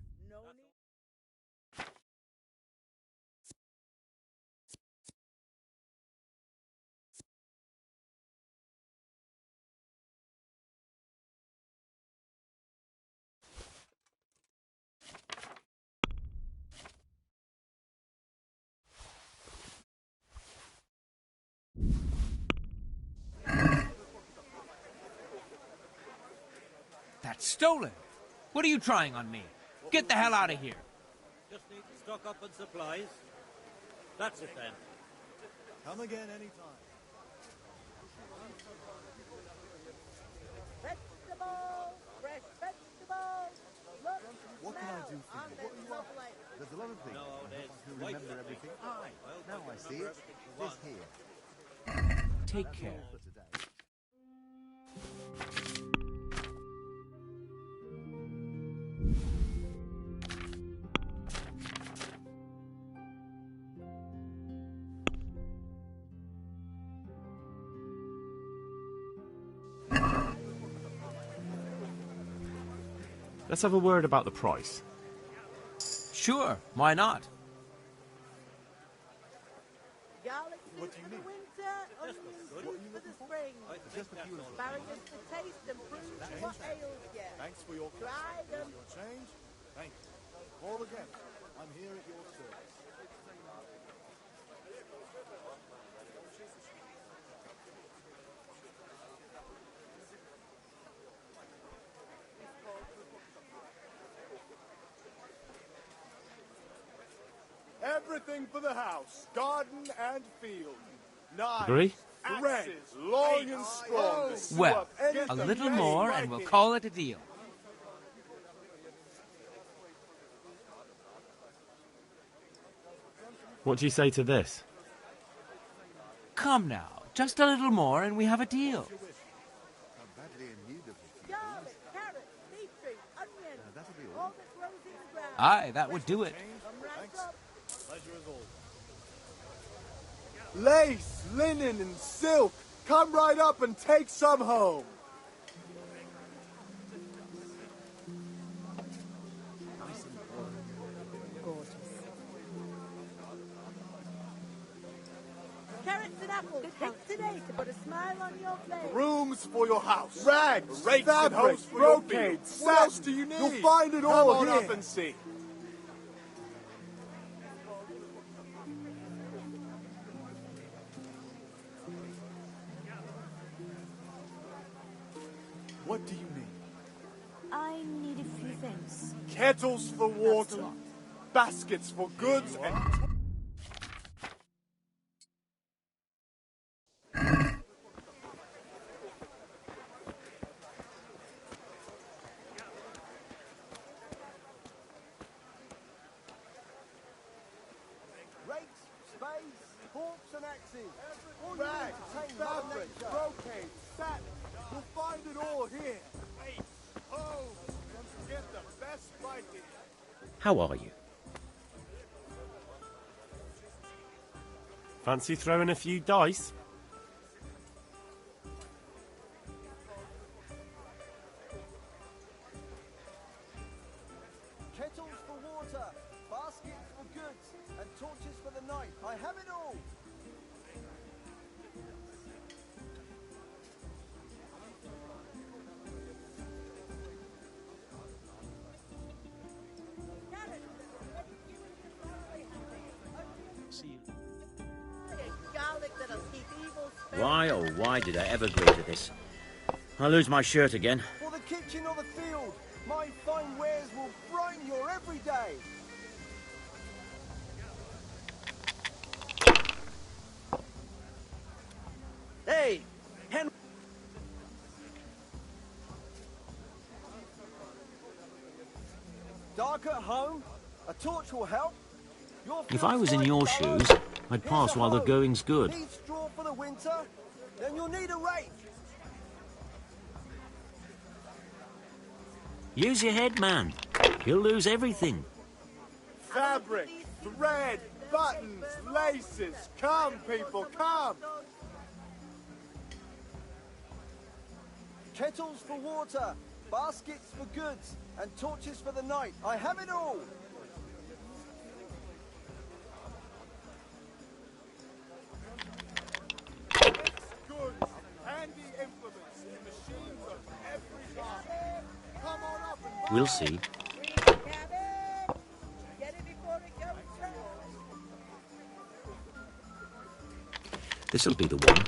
That's stolen. What are you trying on me? Get the hell out of here. Just need to stock up on supplies. That's it then. Come again anytime. Vegetables, fresh vegetables. Look, What can I do for aren't you? they What do you want? lovely? There's a lot of things. No, there's I can quite remember a everything. thing. Aye, Well, now I see remember it. everything you This want. here. Take That's care. all for today. Let's have a word about the price. Sure, why not? Garlic What soup do you for the need? winter, onion soup for the spring. Just a few of them. Asparagus to taste and prove what ails you. Thanks for your Try them. your change. Thank you. Call again. I'm here at your service. Everything for the house, garden and field. Agree? Red, long and strong. to sew Well, up a anything little messy more like and we'll it. call it a deal. What do you say to this? Come now, just a little more and we have a deal. Garlic, carrot, beetroot, onion, all that grows in the ground. Aye, that would do it. Come right up. Lace, linen, and silk. Come right up and take some home. Carrots and apples, picked today to put a smile on your face. Rooms for your house. Rags, fabric, brocade, what else do you need? You'll find it all here. Come on up and see. What do you need? I need a few things. Kettles for water, baskets for goods, and... Rakes, spades, forks and axes. All you Rags, need to tame fabric, nature. brocade, satin. You'll find it all here. Home, get the best right here. How are you? Fancy throwing a few dice? Kettles for water, baskets for goods, and torches for the night. I have it all. Garlic that'll keep evil spirits. Why, oh why did I ever agree to this? I lose my shirt again. For the kitchen or the field, my fine wares will brighten your every day. Hey, Henry. Dark at home, a torch will help. Your If I was in field's your fine, shoes, fellow. I'd Here's pass a while the hoe. going's good. Need straw for the winter? Then you'll need a rake. Use your head, man. You'll lose everything. Fabric, thread, buttons, laces. Come, people, come. Kettles for water, baskets for goods, and torches for the night. I have it all. Goods, handy implements, machines of every kind. Come on up and We'll see. Get it before it goes wrong. This'll be the one.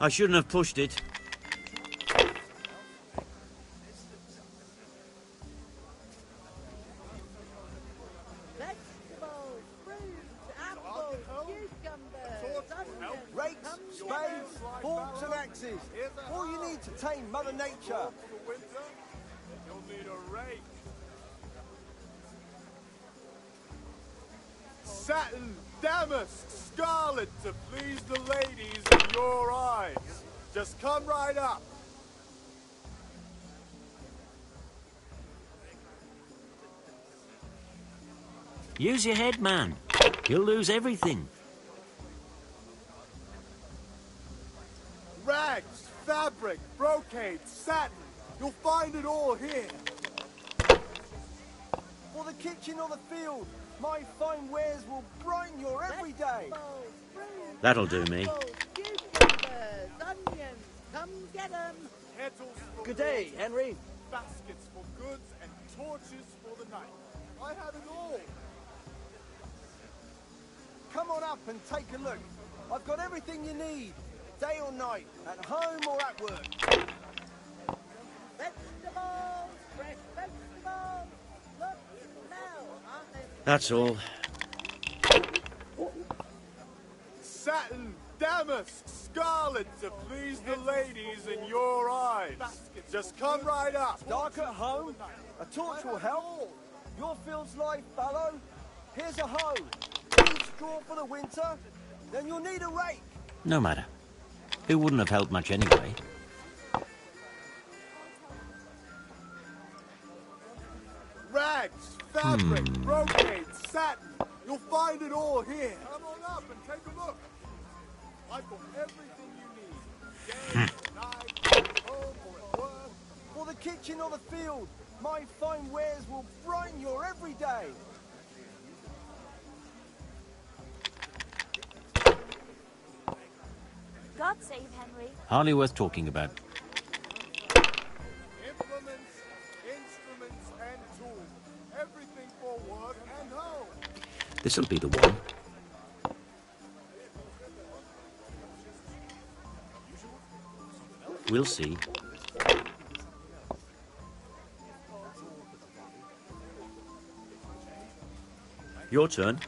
I shouldn't have pushed it. Vegetables, fruits, apples, cucumbers, onions. Rakes, spades, forks and axes. All you need to tame Mother Nature. for winter, you'll need a rake. Satin, damask, scarlet to please the ladies in your eyes. Just come right up. Use your head, man. You'll lose everything. Rags, fabric, brocade, satin. You'll find it all here. For the kitchen or the field, my fine wares will brighten your every day. That'll do me. Cucumbers, onions, come get 'em. Kettles for Good day, water, Henry. baskets for goods, and torches for the night. I have it all. Come on up and take a look. I've got everything you need, day or night, at home or at work. Vegetables, fresh vegetables. Look, now, aren't they? That's all. damask scarlet to please the ladies in your eyes. Just come right up. Dark at home? A torch will help. Your field's life fallow? Here's a hoe. Need straw for the winter? Then you'll need a rake. No matter. It wouldn't have helped much anyway. Rags, fabric, brocade, satin. You'll find it all here. Come on up and take a look. I've got everything you need. Day, night, home or at work. For the kitchen or the field, my fine wares will brighten your every day. God save Henry. Hardly worth talking about. Implements, instruments, and tools. Everything for work and home. This'll be the one. We'll see. Your turn.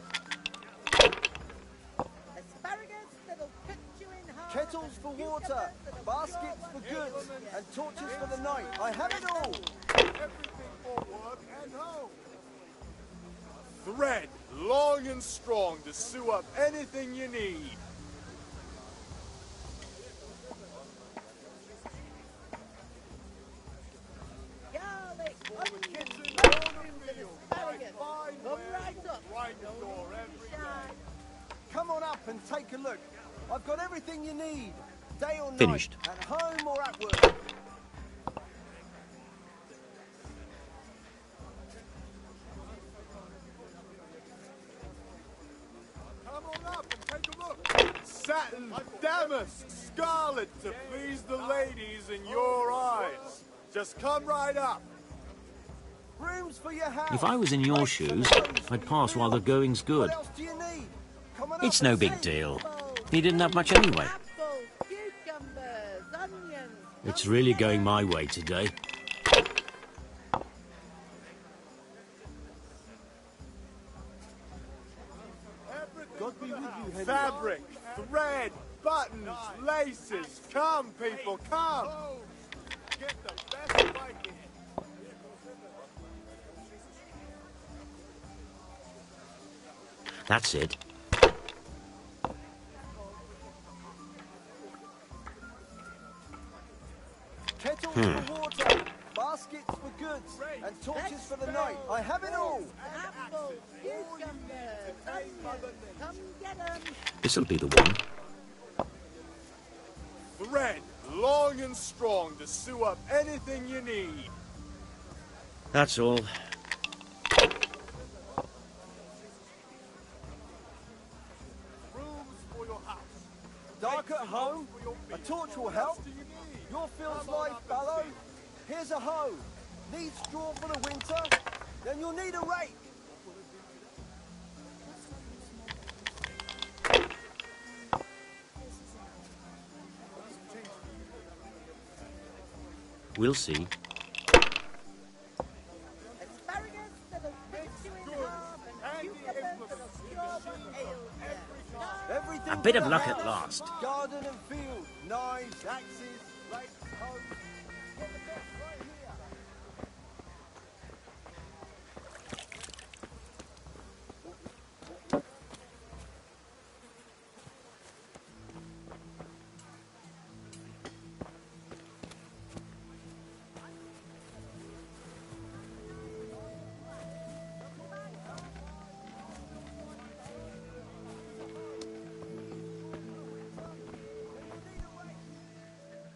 Kettles for water, baskets for goods, and torches for the night. I have it all. Everything for work and home. Thread, long and strong to sew up anything you need. Garlic, onions, mushrooms, and asparagus. Come right up. Right door every day. Come on up and take a look. I've got everything you need. Day or night. Finished. At home or at work. Come on up and take a look. Satin, damask, scarlet to please the ladies in your eyes. Just come right up. Rooms for your house. If I was in your shoes, I'd pass while the going's good. What else do you need? Come on It's up no and big see. deal. He didn't have much anyway. Apples, cucumbers, onions. It's really going my way today. God be with you, Henry. Fabric, thread, buttons, laces. Come, people, come. Get the best right here. That's it. Kettles for water, baskets for goods, and torches for the night. I have it all. Apples, cucumbers, onions. Come get 'em. This'll be the one. Thread, long and strong to sew up anything you need. That's all. Rooms for your house. Dark at home? A torch will help. Your field's life fallow? Here's a hoe. Need straw for the winter? Then you'll need a rake. We'll see. Asparagus that'll cut you in half, and cucumbers that'll cure what ails you. Everything A bit for of the luck house, at last. Garden and field, knives, axes, rakes, hoes. Get the best right here.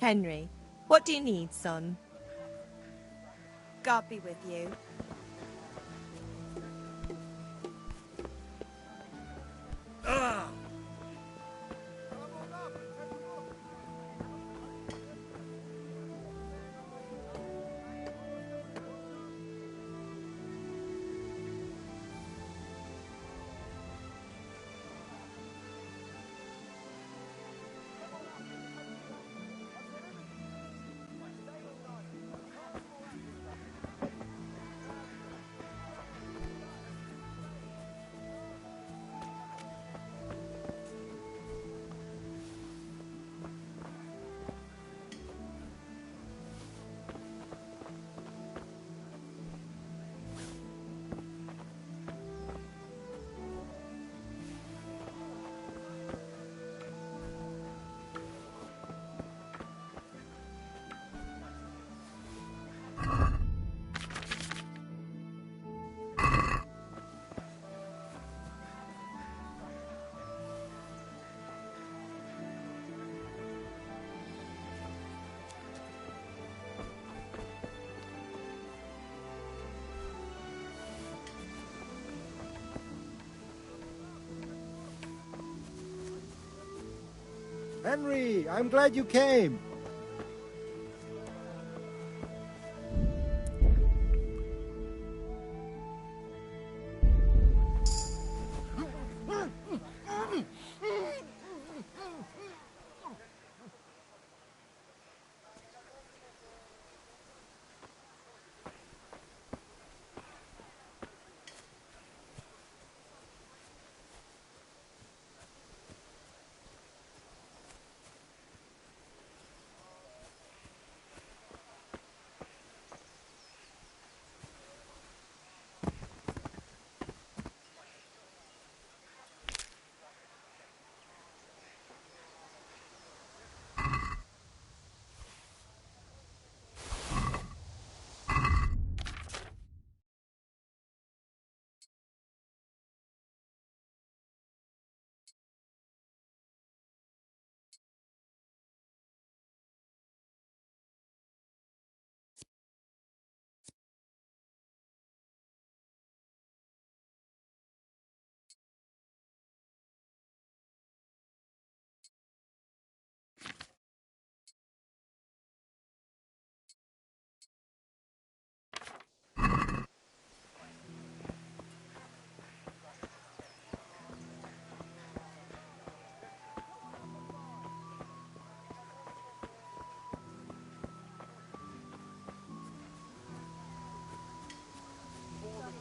Henry, what do you need, son? God be with you. Henry, I'm glad you came.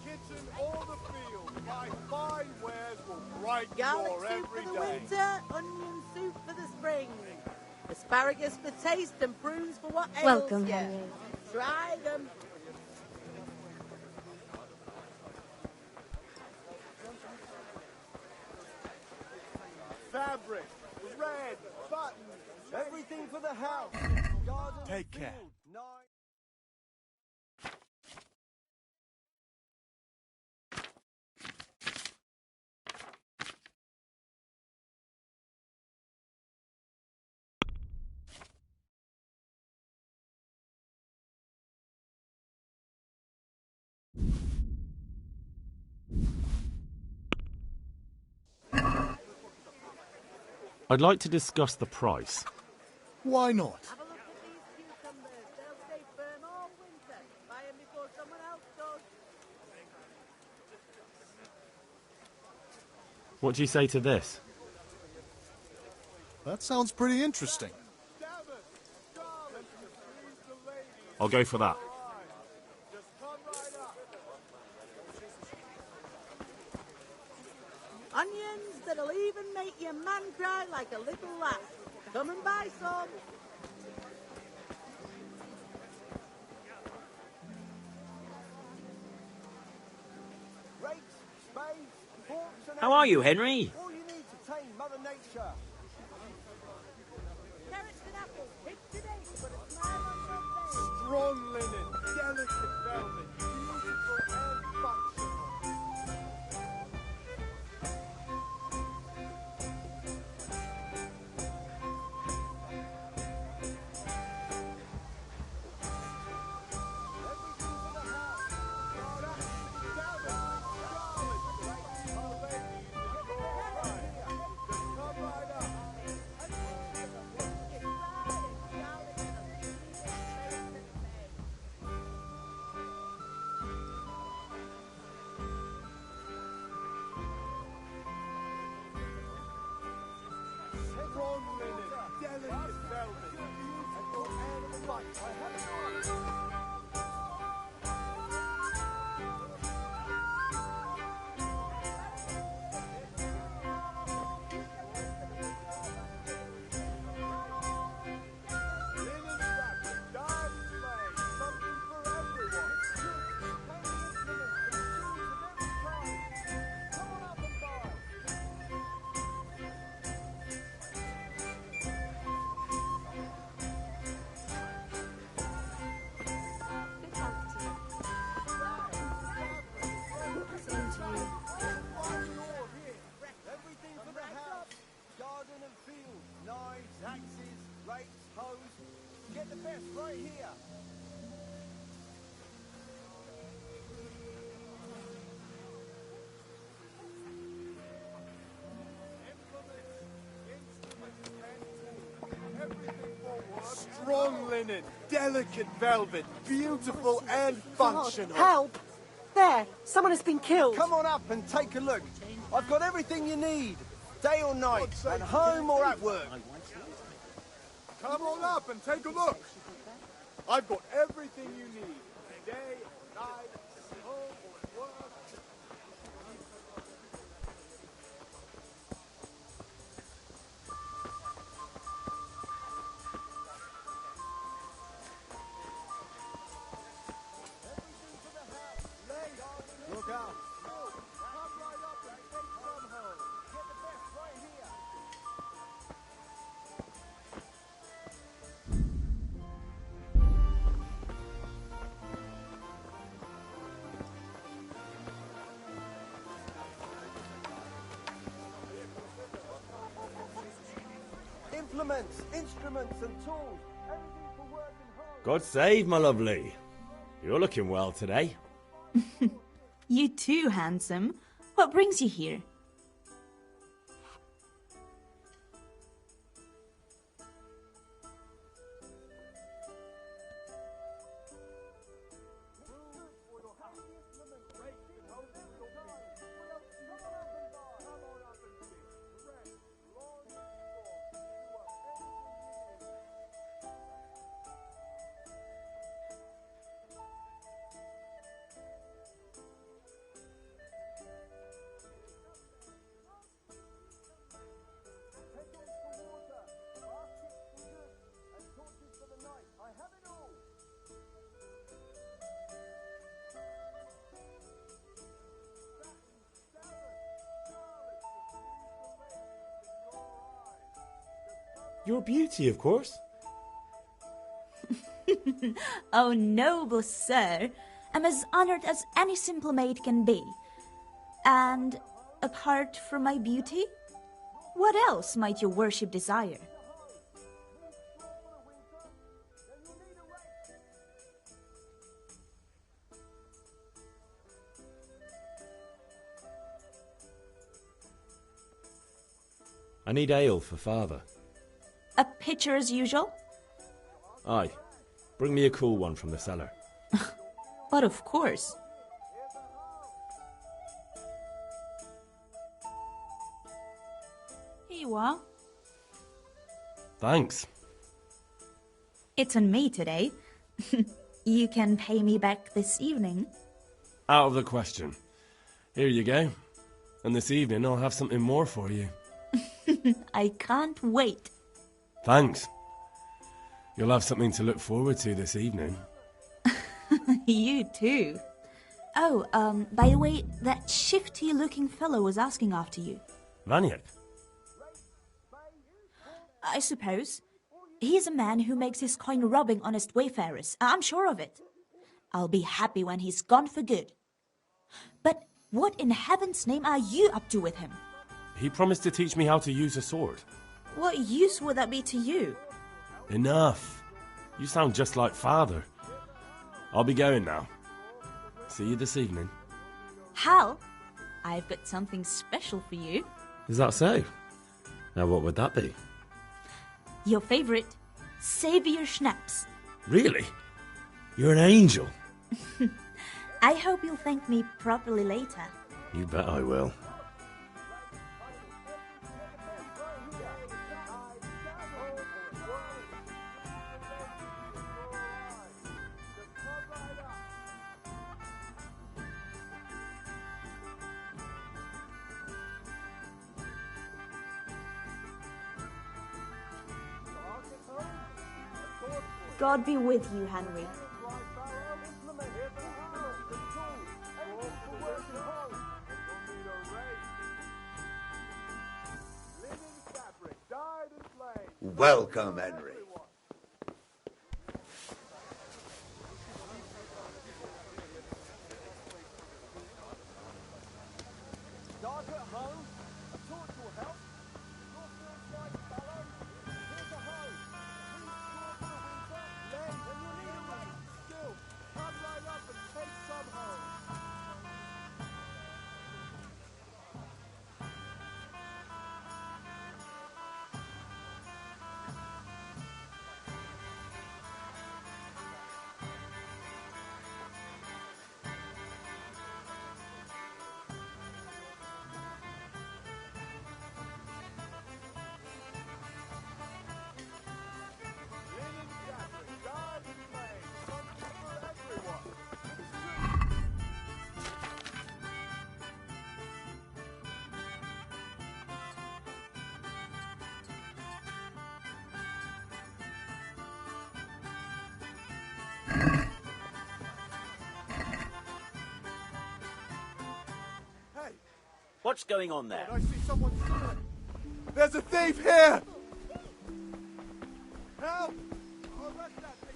Kitchen or the field, my fine wares will brighten Garlic your soup every for the day. winter, onion soup for the spring. Asparagus for taste and prunes for what ails Welcome, ya. Henry. Try them. Fabric, red, buttons, Everything for the house. Garden and Take care. field. Nice. I'd like to discuss the price. Why not? Have a look at these cucumbers. They'll stay firm all winter. Buy them before someone else does. What do you say to this? That sounds pretty interesting. I'll go for that. Onions that'll even make your man cry like a little lass. Come and buy some. Rakes, spades, forks and How are you, axes. Henry? All you need to tame Mother Nature. Carrots and apples, picked today to put a smile on your face. Strong linen, delicate velvet, beautiful and functional. Strong linen, delicate velvet, beautiful and functional. Linen fabric, dyed and laid, something for everyone. Come on up and buy. linen, delicate velvet, beautiful and functional. Help! There, someone has been killed. Come on up and take a look. I've got everything you need, day or night, at home or at work. Come on up and take a look. I've got everything you need, day, night, at home or at work. Look out. Come right up and take some home. Get the best right here. Implements, instruments and tools. Everything for work and home. God save, my lovely. You're looking well today. You too, handsome. What brings you here? Your beauty, of course. Oh, noble sir, I'm as honored as any simple maid can be. And apart from my beauty, what else might your worship desire? I need ale for father. A pitcher as usual? Aye. Bring me a cool one from the cellar. But of course. Here you are. Thanks. It's on me today. You can pay me back this evening. Out of the question. Here you go. And this evening I'll have something more for you. I can't wait. Thanks. You'll have something to look forward to this evening. You too. Oh, by the way, that shifty-looking fellow was asking after you. Vaniak? I suppose. He's a man who makes his coin robbing honest wayfarers. I'm sure of it. I'll be happy when he's gone for good. But what in heaven's name are you up to with him? He promised to teach me how to use a sword. What use would that be to you? Enough. You sound just like father. I'll be going now. See you this evening. Hal, I've got something special for you. Is that so? Now what would that be? Your favorite, Savior Schnapps. Really? You're an angel. I hope you'll thank me properly later. You bet I will. God be with you, Henry. Welcome, Henry. Dark at home? A torch will help. Your fields like fallow? Here's a hoe. Please store for the winter. Then you'll need a rake. Still, come right up and take some home. What's going on there? I see someone stealing. There's a thief here! Help! Arrest that thief!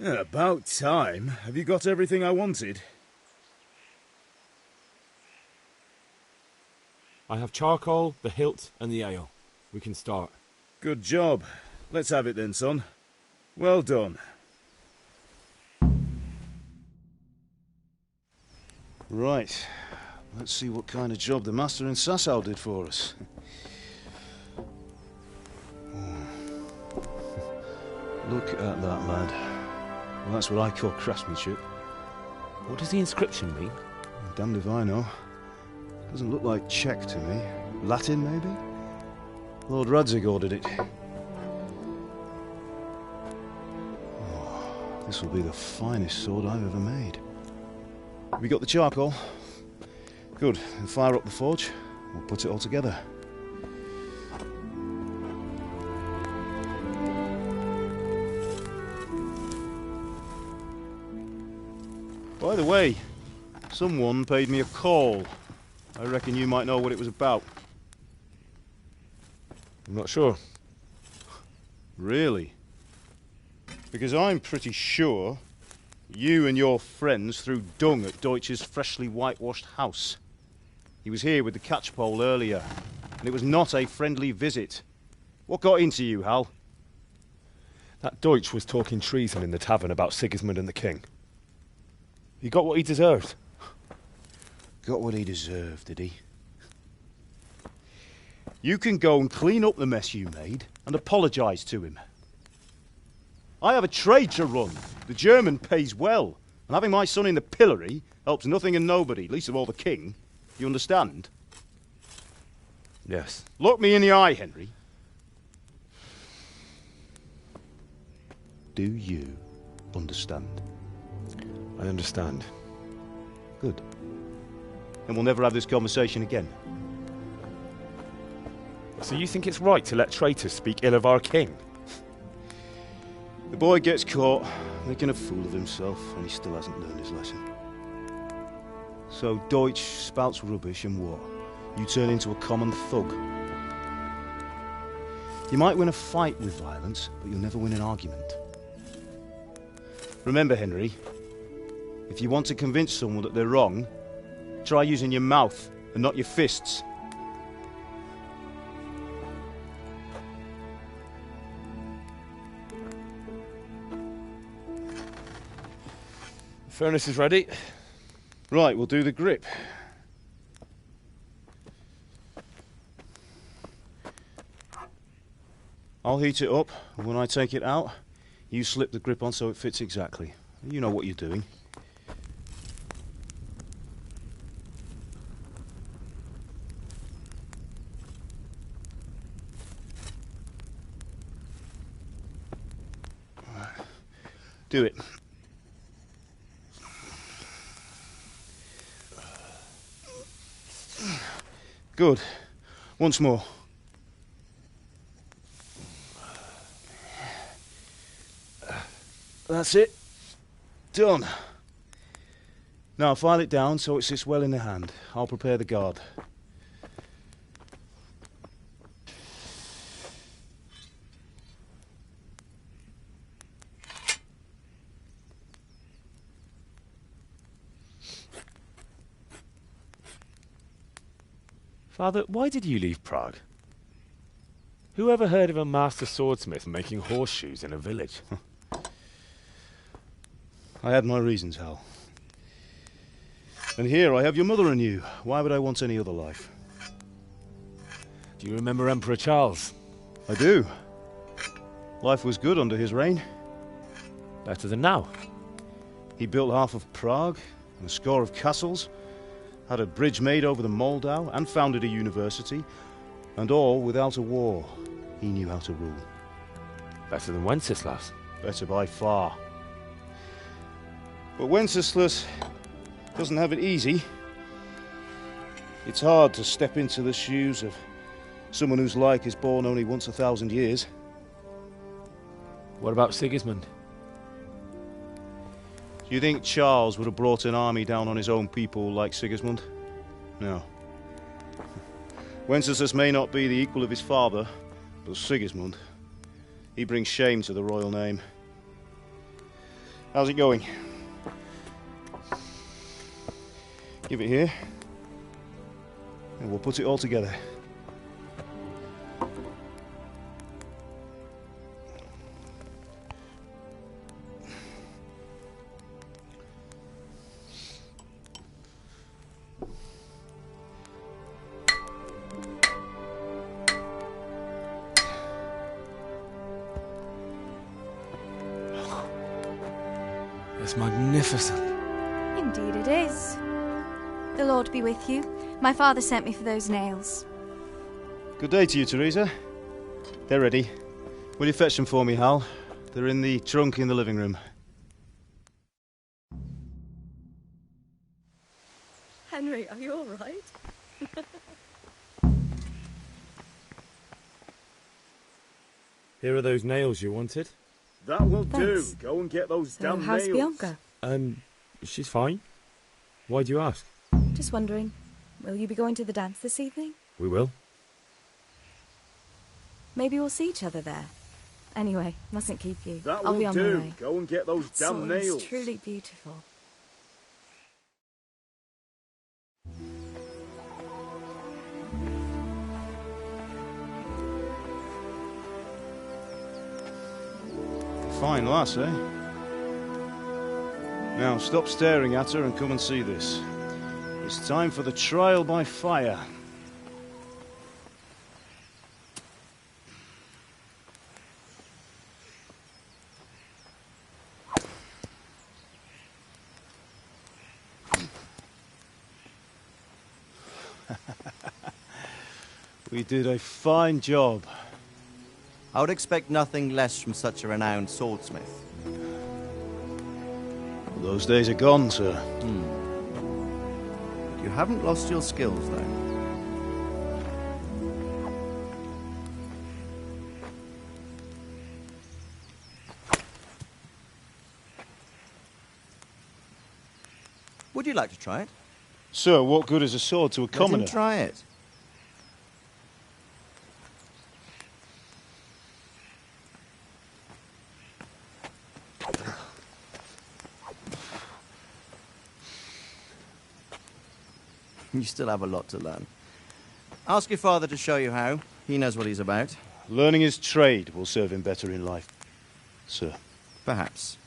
Yeah, about time. Have you got everything I wanted? I have charcoal, the hilt, and the ale. We can start. Good job. Let's have it then, son. Well done. Right. Let's see what kind of job the master in Sasau did for us. Look at that, lad. Well, that's what I call craftsmanship. What does the inscription mean? Damned if I know. Doesn't look like Czech to me. Latin, maybe? Lord Radzig ordered it. Oh, this will be the finest sword I've ever made. Have you got the charcoal? Good. Then fire up the forge. We'll put it all together. By the way, someone paid me a call. I reckon you might know what it was about. I'm not sure. Really? Because I'm pretty sure you and your friends threw dung at Deutsch's freshly whitewashed house. He was here with the catchpole earlier, and it was not a friendly visit. What got into you, Hal? That Deutsch was talking treason in the tavern about Sigismund and the king. He got what he deserved. Got what he deserved, did he? You can go and clean up the mess you made and apologise to him. I have a trade to run. The German pays well, and having my son in the pillory helps nothing and nobody, least of all the king. You understand? Yes. Look me in the eye, Henry. Do you understand? I understand. Good. Then we'll never have this conversation again. So you think it's right to let traitors speak ill of our king? The boy gets caught making a fool of himself, and he still hasn't learned his lesson. So Deutsch spouts rubbish, and what? You turn into a common thug. You might win a fight with violence, but you'll never win an argument. Remember, Henry, if you want to convince someone that they're wrong, try using your mouth and not your fists. The furnace is ready. Right, we'll do the grip. I'll heat it up, and when I take it out, you slip the grip on so it fits exactly. You know what you're doing. Do it. Good. Once more. That's it. Done. Now file it down so it sits well in the hand. I'll prepare the guard. Father, why did you leave Prague? Who ever heard of a master swordsmith making horseshoes in a village? I had my reasons, Hal. And here I have your mother and you. Why would I want any other life? Do you remember Emperor Charles? I do. Life was good under his reign. Better than now. He built half of Prague and a score of castles, had a bridge made over the Moldau, and founded a university, and all without a war. He knew how to rule. Better than Wenceslas. Better by far. But Wenceslas doesn't have it easy. It's hard to step into the shoes of someone whose like is born only once 1,000 years. What about Sigismund? Do you think Charles would have brought an army down on his own people like Sigismund? No. Wenceslas may not be the equal of his father, but Sigismund, he brings shame to the royal name. How's it going? Give it here, and we'll put it all together. It's magnificent. Indeed it is. The Lord be with you. My father sent me for those nails. Good day to you, Teresa. They're ready. Will you fetch them for me, Hal? They're in the trunk in the living room. Henry, are you all right? Here are those nails you wanted. That will Thanks. do. Go and get those damn How's nails. Bianca? She's fine. Why do you ask? Just wondering, will you be going to the dance this evening? We will. Maybe we'll see each other there. Anyway, mustn't keep you. That I'll will be on my do. way. Go and get those That damn sword is nails. truly beautiful. Fine lass, eh? Now, stop staring at her and come and see this. It's time for the trial by fire. We did a fine job. I would expect nothing less from such a renowned swordsmith. Those days are gone, sir. You haven't lost your skills, though. Would you like to try it? Sir, what good is a sword to a commoner? Let him try it. You still have a lot to learn. Ask your father to show you how. He knows what he's about. Learning his trade will serve him better in life, sir. Perhaps.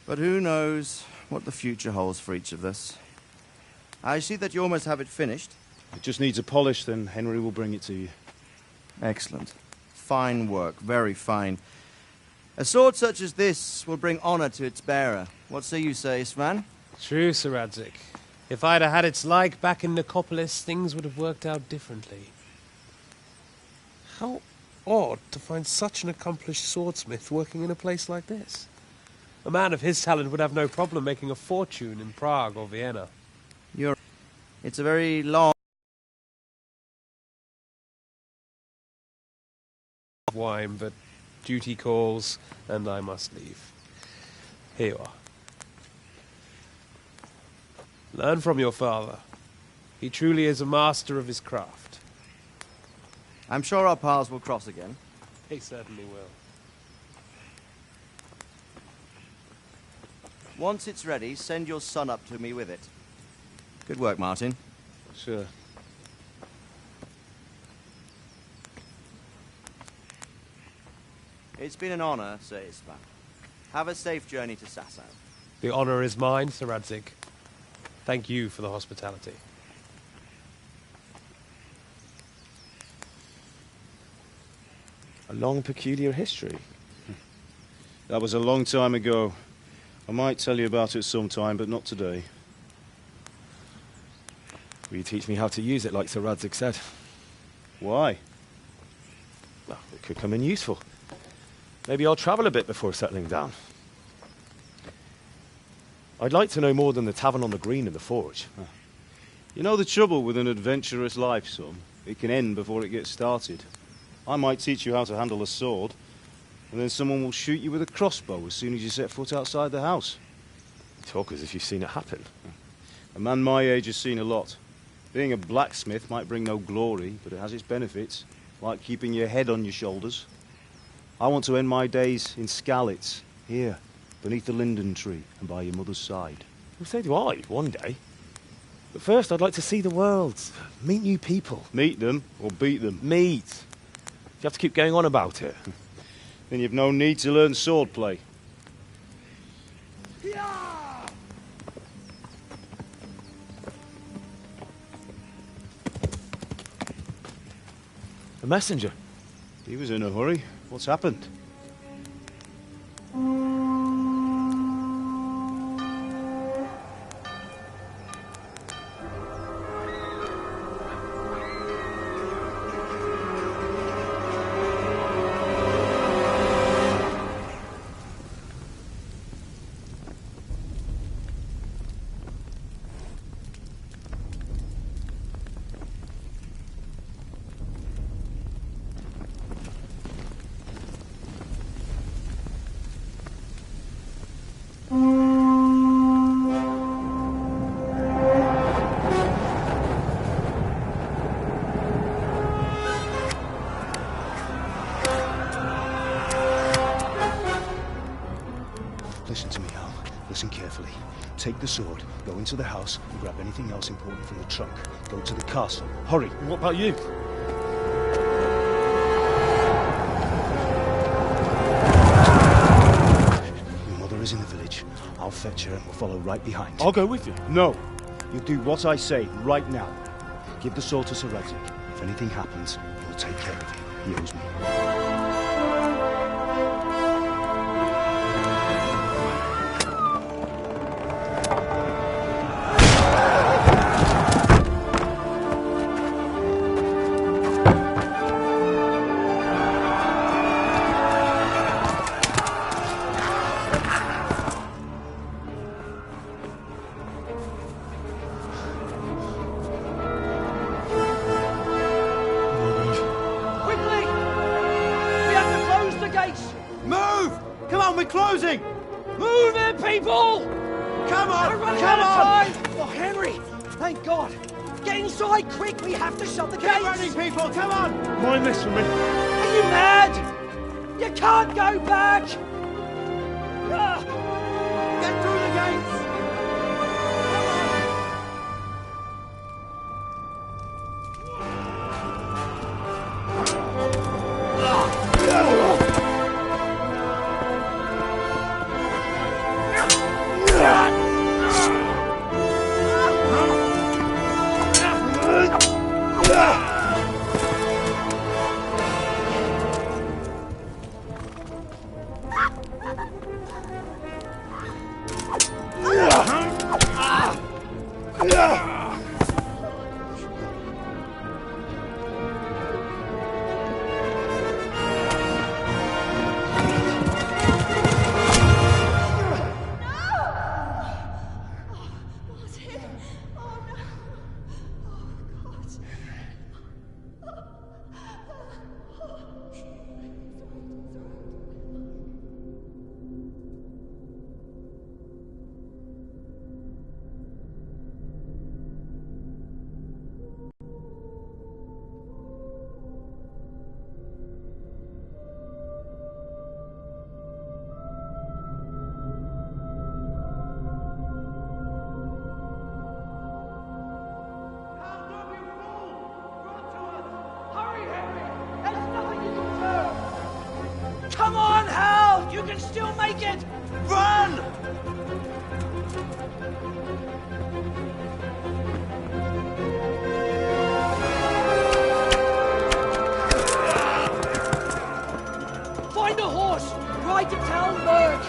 But who knows what the future holds for each of us. I see that you almost have it finished. It just needs a polish, then Henry will bring it to you. Excellent. Fine work, very fine. A sword such as this will bring honor to its bearer. What say you, Sir Istvan? True, Sir Radzig. If I'd have had its like back in Nicopolis, things would have worked out differently. How odd to find such an accomplished swordsmith working in a place like this. A man of his talent would have no problem making a fortune in Prague or Vienna. It's a very long wine, but duty calls, and I must leave. Here you are. Learn from your father. He truly is a master of his craft. I'm sure our paths will cross again. He certainly will. Once it's ready, send your son up to me with it. Good work, Martin. Sir. It's been an honor, Sir Istvan. Have a safe journey to Sasau. The honor is mine, Sir Radzig. Thank you for the hospitality. A long, peculiar history. That was a long time ago. I might tell you about it sometime, but not today. Will you teach me how to use it, like Sir Radzig said? Why? Well, it could come in useful. Maybe I'll travel a bit before settling down. I'd like to know more than the tavern on the green and the forge. You know the trouble with an adventurous life, son? It can end before it gets started. I might teach you how to handle a sword, and then someone will shoot you with a crossbow as soon as you set foot outside the house. You talk as if you've seen it happen. A man my age has seen a lot. Being a blacksmith might bring no glory, but it has its benefits, like keeping your head on your shoulders. I want to end my days in Skalitz, here, beneath the linden tree and by your mother's side. Well, so do I, one day. But first I'd like to see the world, meet new people. Meet them or beat them? Meet. You have to keep going on about it. Then you've no need to learn swordplay. A messenger. He was in a hurry. What's happened? Listen to me, Hal. Listen carefully. Take the sword, go into the house, and grab anything else important from the trunk. Go to the castle. Hurry! What about you? Your mother is in the village. I'll fetch her and we'll follow right behind. I'll go with you. No. You do what I say right now. Give the sword to Sir Isaac. If anything happens, he'll take care of you. He owes me. Closing! Move it, people! Come on! We're running out of time! Oh, Henry! Thank God! Get inside quick! We have to shut the gates! Keep running, people! Come on! Mind this for me. Are you mad? You can't go back! Get through the gates! Come on, Hal! You can still make it! Run! Find a horse! Ride to town, Merc!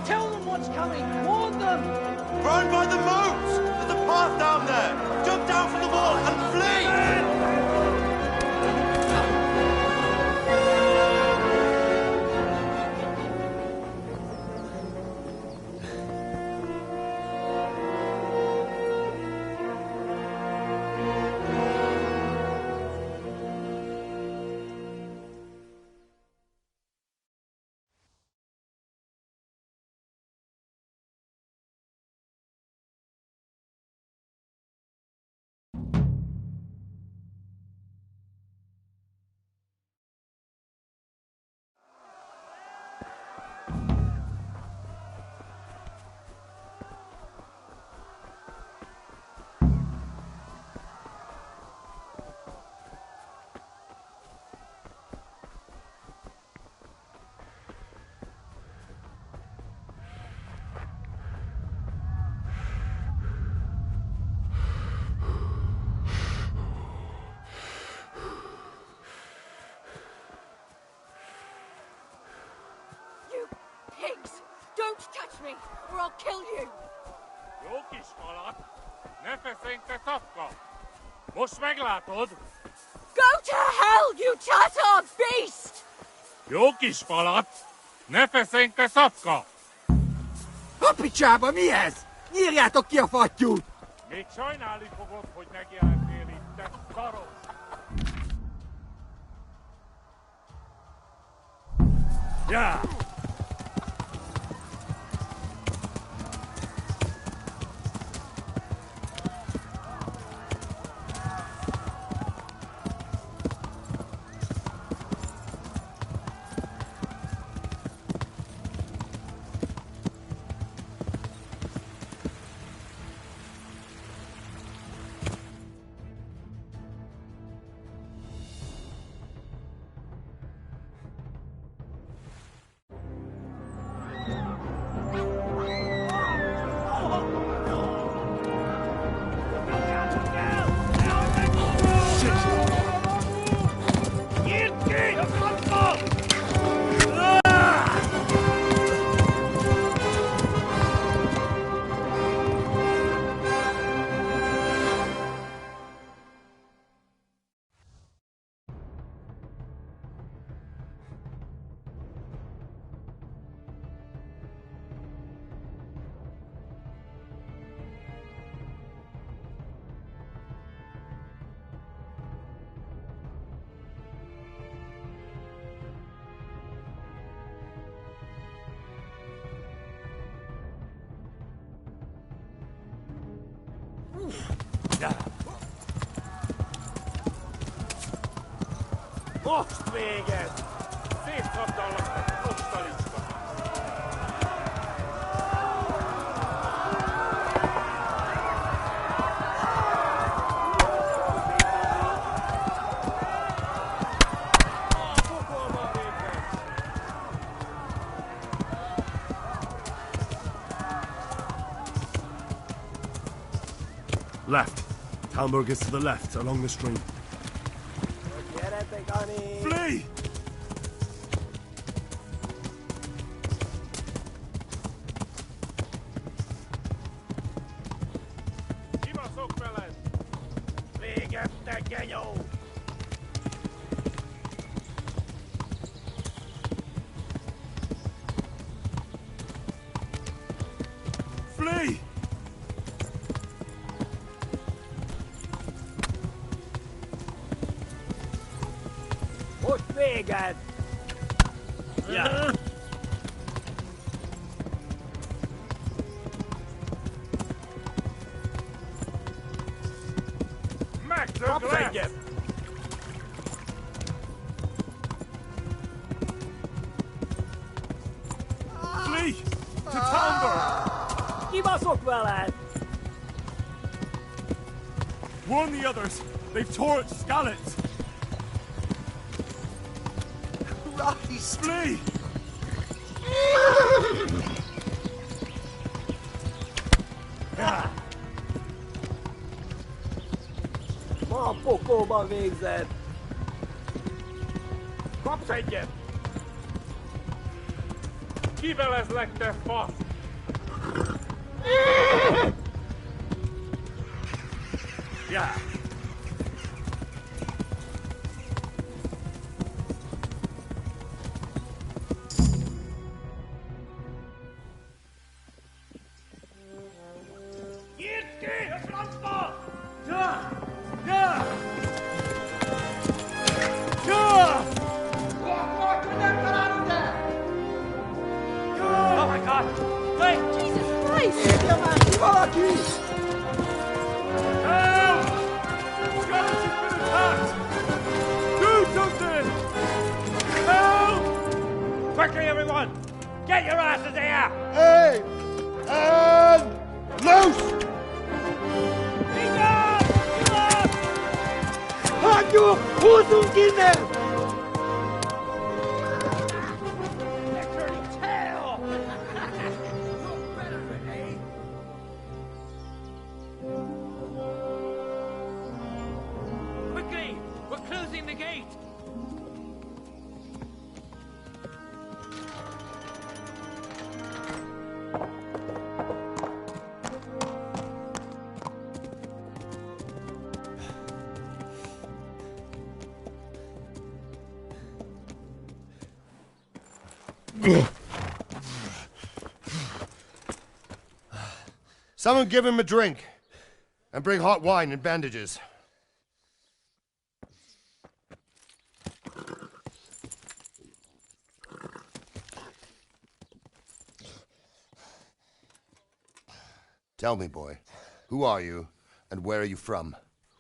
Tell them what's coming! Warn them! Run by the moat! There's a path down there! Jump down from the wall and flee! Don't touch me, or I'll kill you! Jó kis falat, ne feszengte tapka! Most meglátod! Go to hell, you Tatar beast! Jó kis falat, ne feszengte tapka! A picsába, mi ez? Nyírjátok ki a fattyút! Még sajnálni fogod, hogy megjelentél itt, te szarok! Yeah! Most véged! Szétszabdallak meg, rosszalista! Left. Talmberg is to the left, along the stream. Flee! Kibaszok veled! Véget, te genyó! Flee! Most véged! Yeah. Megdöglesz! egyet! Flee! To Talmberg! Kibaszok veled! Warn the others! They've tore its scallops! Christ! Flee! Ma a pokolban végzed! Kapsz egyet! Kivelezlek, te fasz! Yeah. Oh my god! Wait! Jesus Christ! Érje már ki valaki! Help! Skeleton's been attacked! Do something! Help! Quickly, everyone! Get your asses here! Hey! And loose! Hagyjuk! Húzzunk innen! Quickly! We're closing the gate! Someone give him a drink. And bring hot wine and bandages. Tell me, boy, who are you and where are you from?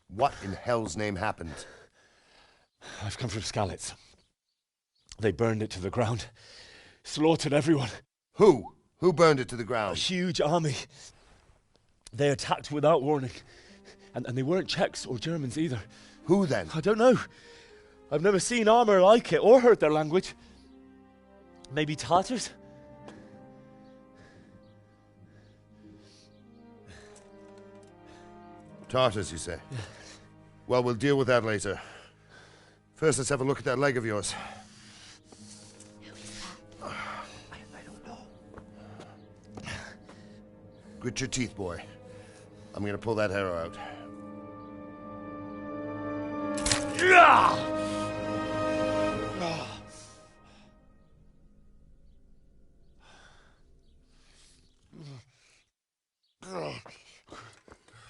What in hell's name happened? I've come from Skalitz. They burned it to the ground. Slaughtered everyone. Who? Who burned it to the ground? A huge army. They attacked without warning. And they weren't Czechs or Germans either. Who then? I don't know. I've never seen armor like it or heard their language. Maybe Tatars? Tartars, you say? Yeah. Well, we'll deal with that later. First, let's have a look at that leg of yours. I don't know. Grit your teeth, boy. I'm gonna pull that arrow out.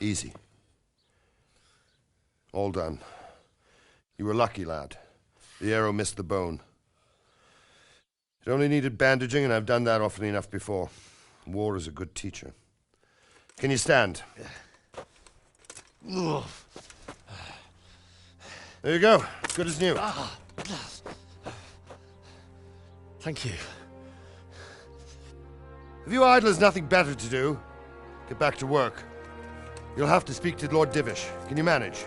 Easy. All done. You were lucky, lad. The arrow missed the bone. It only needed bandaging, and I've done that often enough before. War is a good teacher. Can you stand? There you go. Good as new. Thank you. If you idlers nothing better to do, get back to work. You'll have to speak to Lord Divish. Can you manage?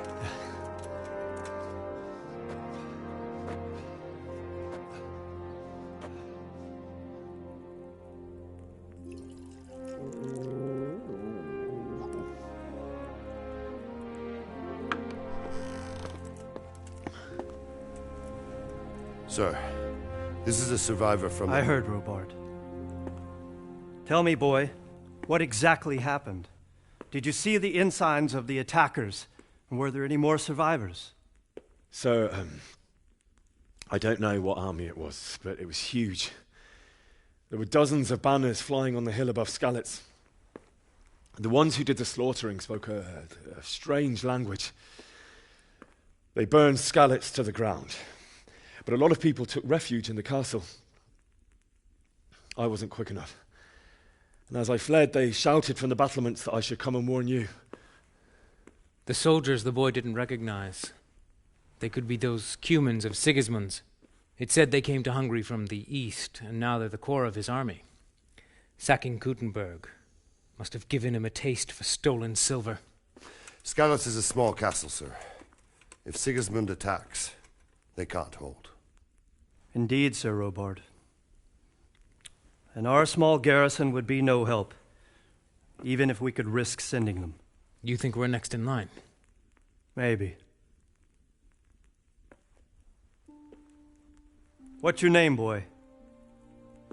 Sir, this is a survivor from... I heard, Robard. Tell me, boy, what exactly happened? Did you see the ensigns of the attackers? And were there any more survivors? So, I don't know what army it was, but it was huge. There were dozens of banners flying on the hill above Skalitz. The ones who did the slaughtering spoke a strange language. They burned Skalitz to the ground. But a lot of people took refuge in the castle. I wasn't quick enough. And as I fled, they shouted from the battlements that I should come and warn you. The soldiers the boy didn't recognize. They could be those Cumans of Sigismund's. It said they came to Hungary from the east, and now they're the core of his army. Sacking Kuttenberg must have given him a taste for stolen silver. Skalitz is a small castle, sir. If Sigismund attacks, they can't hold. Indeed, Sir Robard. And our small garrison would be no help, even if we could risk sending them. You think we're next in line? Maybe. What's your name, boy?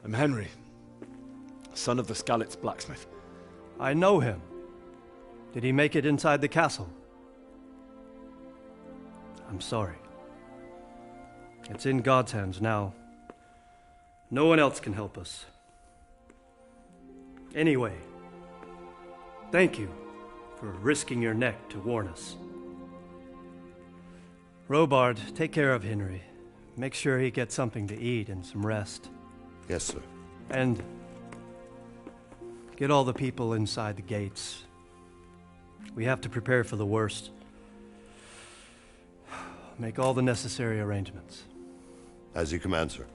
I'm Henry, son of the Skalitz blacksmith. I know him. Did he make it inside the castle? I'm sorry. It's in God's hands now. No one else can help us. Anyway, thank you for risking your neck to warn us. Robard, take care of Henry. Make sure he gets something to eat and some rest. Yes, sir. And get all the people inside the gates. We have to prepare for the worst. Make all the necessary arrangements. As you command, sir.